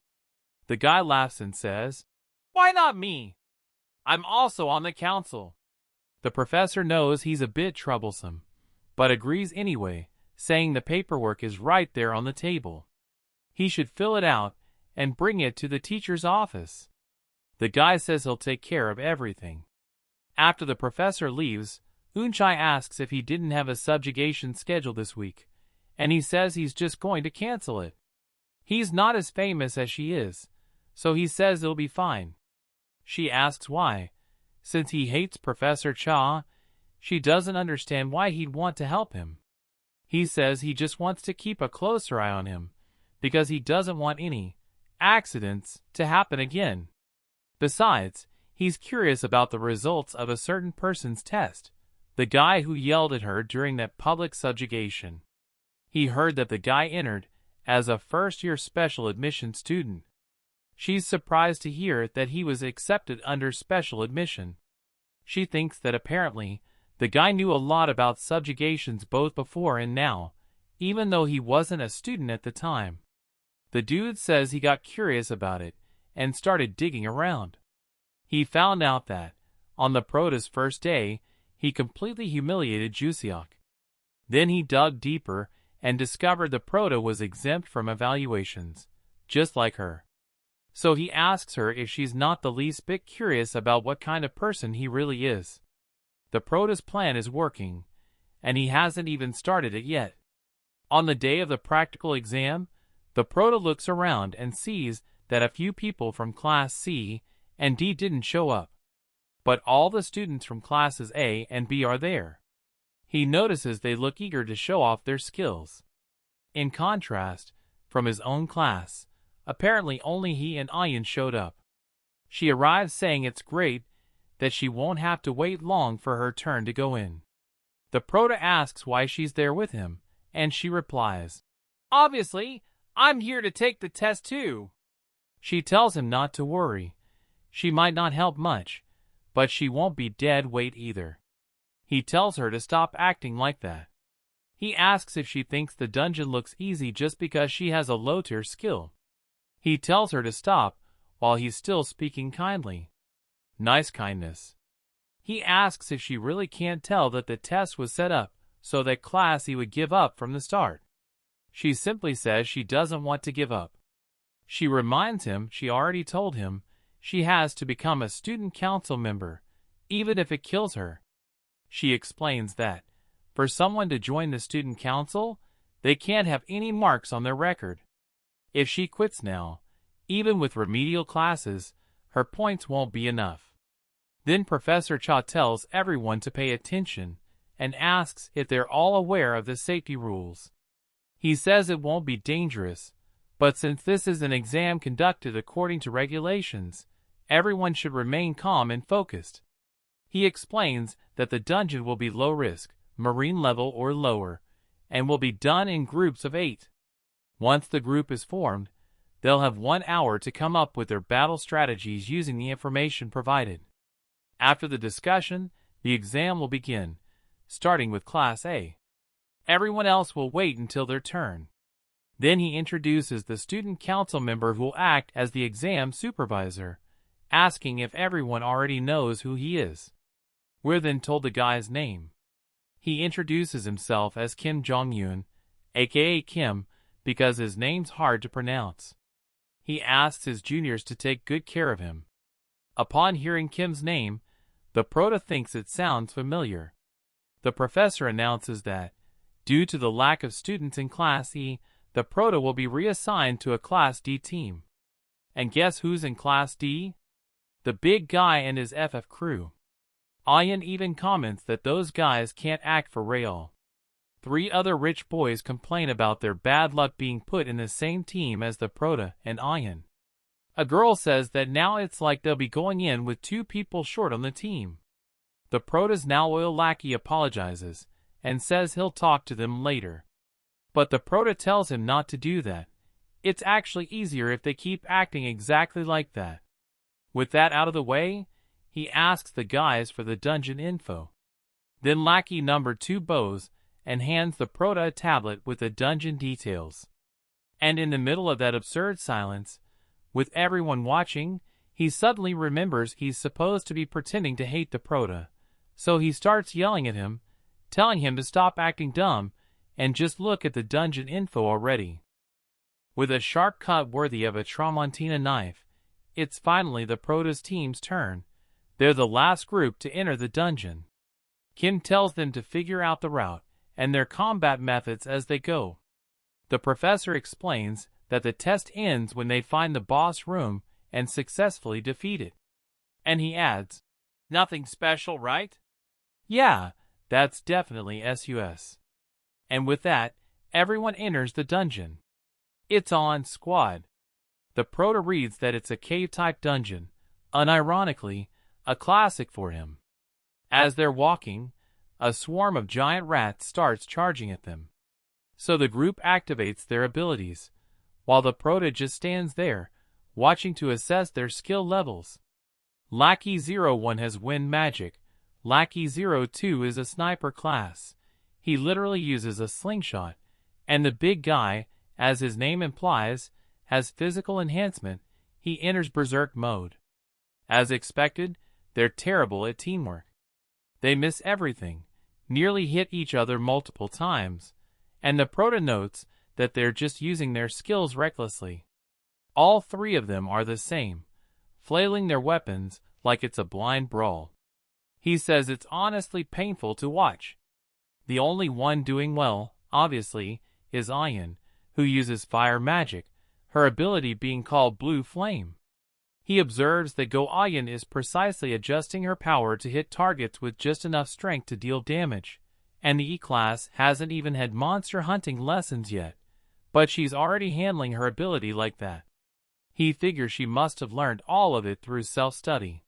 The guy laughs and says, "Why not me? I'm also on the council." The professor knows he's a bit troublesome, but agrees anyway, saying the paperwork is right there on the table. He should fill it out and bring it to the teacher's office. The guy says he'll take care of everything. After the professor leaves, Unchai asks if he didn't have a subjugation scheduled this week, and he says he's just going to cancel it. He's not as famous as she is, so he says it'll be fine. She asks why. Since he hates Professor Cha, she doesn't understand why he'd want to help him. He says he just wants to keep a closer eye on him, because he doesn't want any accidents to happen again. Besides, he's curious about the results of a certain person's test, the guy who yelled at her during that public subjugation. He heard that the guy entered as a first-year special admission student. She's surprised to hear that he was accepted under special admission. She thinks that apparently the guy knew a lot about subjugations both before and now, even though he wasn't a student at the time. The dude says he got curious about it and started digging around. He found out that, on the prota's first day, he completely humiliated Jusiok. Then he dug deeper and discovered the prota was exempt from evaluations, just like her. So he asks her if she's not the least bit curious about what kind of person he really is. The prota's plan is working, and he hasn't even started it yet. On the day of the practical exam, the prota looks around and sees that a few people from Class C and D didn't show up, but all the students from Classes A and B are there. He notices they look eager to show off their skills. In contrast, from his own class, apparently only he and Ayan showed up. She arrives saying it's great that she won't have to wait long for her turn to go in. The prota asks why she's there with him, and she replies, "Obviously, I'm here to take the test too." She tells him not to worry. She might not help much, but she won't be dead weight either. He tells her to stop acting like that. He asks if she thinks the dungeon looks easy just because she has a low-tier skill. He tells her to stop while he's still speaking kindly. Nice kindness. He asks if she really can't tell that the test was set up so that Class E would give up from the start. She simply says she doesn't want to give up. She reminds him she already told him she has to become a student council member, even if it kills her. She explains that, for someone to join the student council, they can't have any marks on their record. If she quits now, even with remedial classes, her points won't be enough. Then Professor Cha tells everyone to pay attention and asks if they're all aware of the safety rules. He says it won't be dangerous, but since this is an exam conducted according to regulations, everyone should remain calm and focused. He explains that the dungeon will be low risk, marine level or lower, and will be done in groups of 8. Once the group is formed, they'll have 1 hour to come up with their battle strategies using the information provided. After the discussion, the exam will begin, starting with Class A. Everyone else will wait until their turn. Then he introduces the student council member who will act as the exam supervisor, asking if everyone already knows who he is. We're then told the guy's name. He introduces himself as Kim Jong-un, aka Kim, because his name's hard to pronounce. He asks his juniors to take good care of him. Upon hearing Kim's name, the prota thinks it sounds familiar. The professor announces that, due to the lack of students in Class E, the prota will be reassigned to a Class D team. And guess who's in Class D? The big guy and his FF crew. Ayan even comments that those guys can't act for real. 3 other rich boys complain about their bad luck being put in the same team as the prota and Ayan. A girl says that now it's like they'll be going in with 2 people short on the team. The prota's now loyal lackey apologizes and says he'll talk to them later. But the prota tells him not to do that. It's actually easier if they keep acting exactly like that. With that out of the way, he asks the guys for the dungeon info. Then lackey number 2 bows and hands the Prota a tablet with the dungeon details. And in the middle of that absurd silence, with everyone watching, he suddenly remembers he's supposed to be pretending to hate the Prota, so he starts yelling at him, telling him to stop acting dumb and just look at the dungeon info already. With a sharp cut worthy of a Tramontina knife, it's finally the Prota's team's turn. They're the last group to enter the dungeon. Kim tells them to figure out the route and their combat methods as they go. The professor explains that the test ends when they find the boss room and successfully defeat it. And he adds, "Nothing special, right?" "Yeah, that's definitely SUS." And with that, everyone enters the dungeon. It's on squad. The Prota reads that it's a cave-type dungeon, unironically, a classic for him. As they're walking, a swarm of giant rats starts charging at them. So the group activates their abilities, while the Prota just stands there, watching to assess their skill levels. Lackey 01 has wind magic. Lackey 02 is a sniper class. He literally uses a slingshot. And the big guy, as his name implies, has physical enhancement. He enters berserk mode. As expected, they're terrible at teamwork. They miss everything, nearly hit each other multiple times, and the Prota notes that they're just using their skills recklessly. All 3 of them are the same, flailing their weapons like it's a blind brawl. He says it's honestly painful to watch. The only one doing well, obviously, is Ayan, who uses fire magic, her ability being called Blue Flame. He observes that Go-Ayan is precisely adjusting her power to hit targets with just enough strength to deal damage, and the E-Class hasn't even had monster hunting lessons yet, but she's already handling her ability like that. He figures she must have learned all of it through self-study.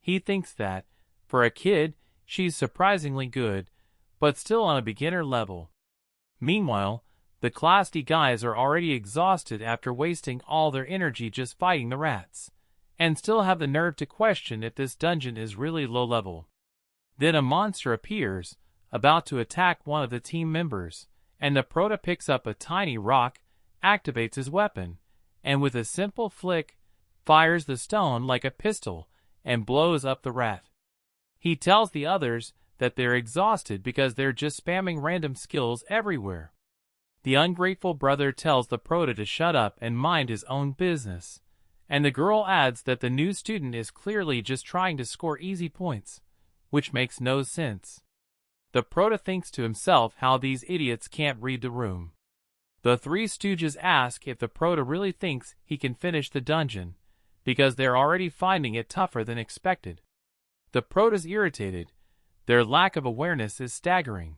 He thinks that, for a kid, she's surprisingly good, but still on a beginner level. Meanwhile, the Class D guys are already exhausted after wasting all their energy just fighting the rats, and still have the nerve to question if this dungeon is really low level. Then a monster appears, about to attack one of the team members, and the Prota picks up a tiny rock, activates his weapon, and with a simple flick, fires the stone like a pistol and blows up the rat. He tells the others that they're exhausted because they're just spamming random skills everywhere. The ungrateful brother tells the Prota to shut up and mind his own business, and the girl adds that the new student is clearly just trying to score easy points, which makes no sense. The Prota thinks to himself how these idiots can't read the room. The 3 stooges ask if the Prota really thinks he can finish the dungeon, because they're already finding it tougher than expected. The Prota's irritated. Their lack of awareness is staggering.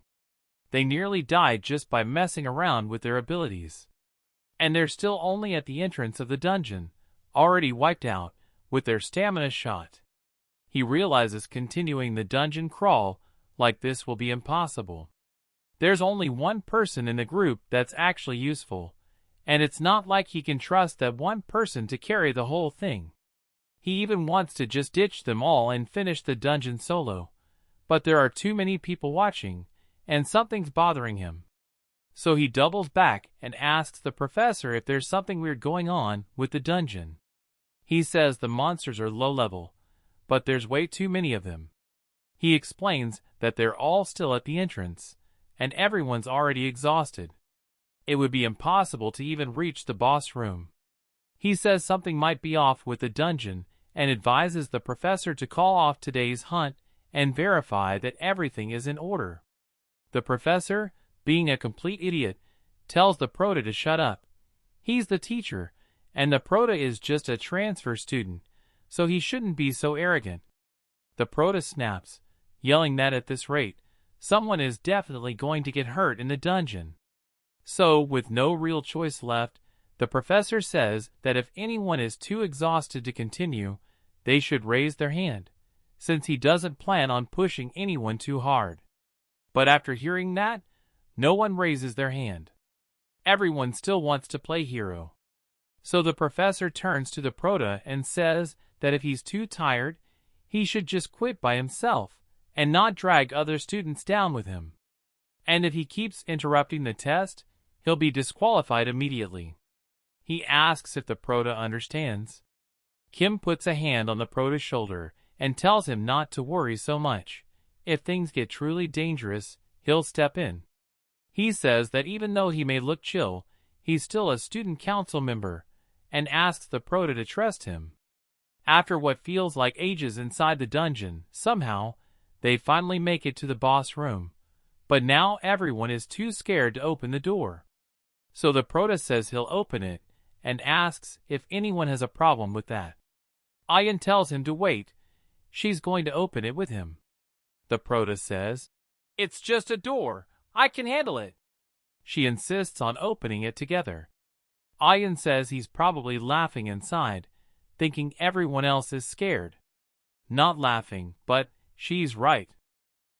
They nearly died just by messing around with their abilities. And they're still only at the entrance of the dungeon, already wiped out, with their stamina shot. He realizes continuing the dungeon crawl like this will be impossible. There's only one person in the group that's actually useful, and it's not like he can trust that one person to carry the whole thing. He even wants to just ditch them all and finish the dungeon solo, but there are too many people watching, and something's bothering him. So he doubles back and asks the professor if there's something weird going on with the dungeon. He says the monsters are low level, but there's way too many of them. He explains that they're all still at the entrance, and everyone's already exhausted. It would be impossible to even reach the boss room. He says something might be off with the dungeon and advises the professor to call off today's hunt and verify that everything is in order. The professor, being a complete idiot, tells the Prota to shut up. He's the teacher, and the Prota is just a transfer student, so he shouldn't be so arrogant. The Prota snaps, yelling that at this rate, someone is definitely going to get hurt in the dungeon. So, with no real choice left, the professor says that if anyone is too exhausted to continue, they should raise their hand, since he doesn't plan on pushing anyone too hard. But after hearing that, no one raises their hand. Everyone still wants to play hero. So the professor turns to the Prota and says that if he's too tired, he should just quit by himself and not drag other students down with him. And if he keeps interrupting the test, he'll be disqualified immediately. He asks if the prota understands. Kim puts a hand on the prota's shoulder and tells him not to worry so much. If things get truly dangerous, he'll step in. He says that even though he may look chill, he's still a student council member, and asks the prota to trust him. After what feels like ages inside the dungeon, somehow, they finally make it to the boss room. But now everyone is too scared to open the door. So the prota says he'll open it, and asks if anyone has a problem with that. Ayan tells him to wait. She's going to open it with him. The prota says, "It's just a door. I can handle it." She insists on opening it together. Ayan says he's probably laughing inside, thinking everyone else is scared. Not laughing, but she's right.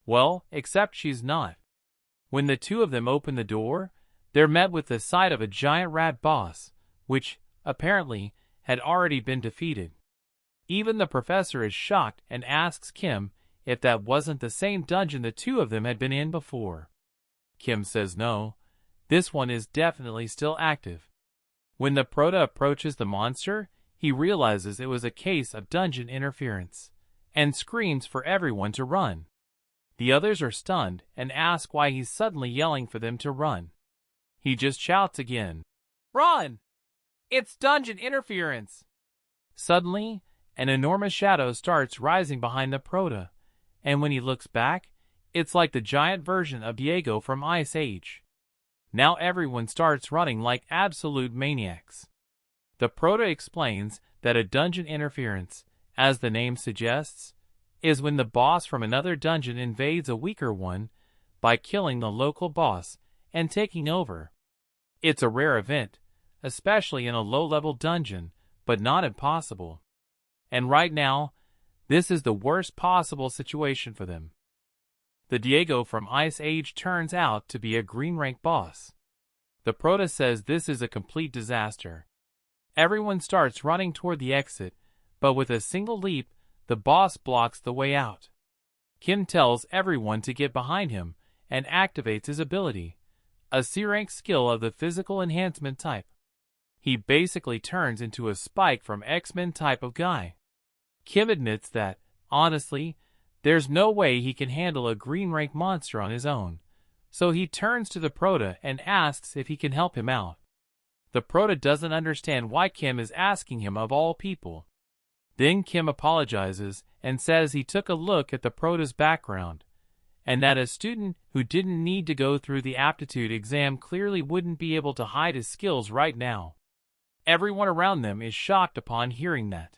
Well, except she's not. When the two of them open the door, they're met with the sight of a giant rat boss, which, apparently, had already been defeated. Even the professor is shocked and asks Kim if that wasn't the same dungeon the two of them had been in before. Kim says no, this one is definitely still active. When the prota approaches the monster, he realizes it was a case of dungeon interference, and screams for everyone to run. The others are stunned and ask why he's suddenly yelling for them to run. He just shouts again, "Run! It's dungeon interference!" Suddenly, an enormous shadow starts rising behind the prota, and when he looks back, it's like the giant version of Diego from Ice Age. Now everyone starts running like absolute maniacs. The prota explains that a dungeon interference, as the name suggests, is when the boss from another dungeon invades a weaker one by killing the local boss and taking over. It's a rare event, especially in a low-level dungeon, but not impossible. And right now, this is the worst possible situation for them. The Diego from Ice Age turns out to be a green rank boss. The prota says this is a complete disaster. Everyone starts running toward the exit, but with a single leap, the boss blocks the way out. Kim tells everyone to get behind him and activates his ability, a C-rank skill of the physical enhancement type. He basically turns into a Spike from X-Men type of guy. Kim admits that, honestly, there's no way he can handle a green rank monster on his own, so he turns to the prota and asks if he can help him out. The prota doesn't understand why Kim is asking him of all people. Then Kim apologizes and says he took a look at the prota's background, and that a student who didn't need to go through the aptitude exam clearly wouldn't be able to hide his skills right now. Everyone around them is shocked upon hearing that.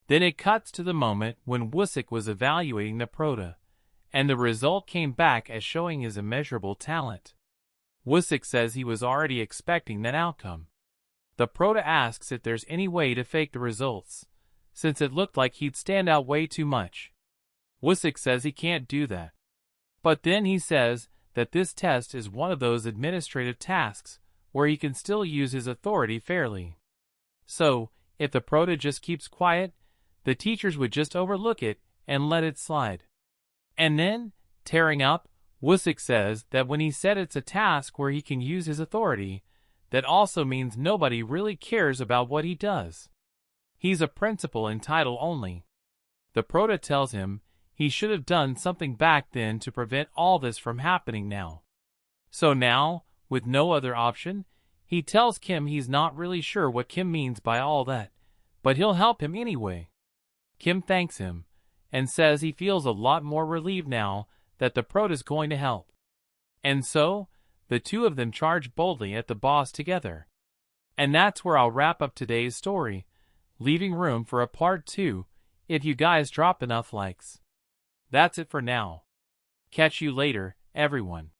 Then it cuts to the moment when Wusik was evaluating the prota, and the result came back as showing his immeasurable talent. Wusik says he was already expecting that outcome. The prota asks if there's any way to fake the results, since it looked like he'd stand out way too much. Wusik says he can't do that. But then he says that this test is one of those administrative tasks where he can still use his authority fairly. So, if the prota just keeps quiet, the teachers would just overlook it and let it slide. And then, tearing up, Wusik says that when he said it's a task where he can use his authority, that also means nobody really cares about what he does. He's a principal in title only. The prota tells him he should have done something back then to prevent all this from happening now. So now, with no other option, he tells Kim he's not really sure what Kim means by all that, but he'll help him anyway. Kim thanks him, and says he feels a lot more relieved now that the prota's going to help. And so, the two of them charge boldly at the boss together. And that's where I'll wrap up today's story, leaving room for a part 2 if you guys drop enough likes. That's it for now. Catch you later, everyone.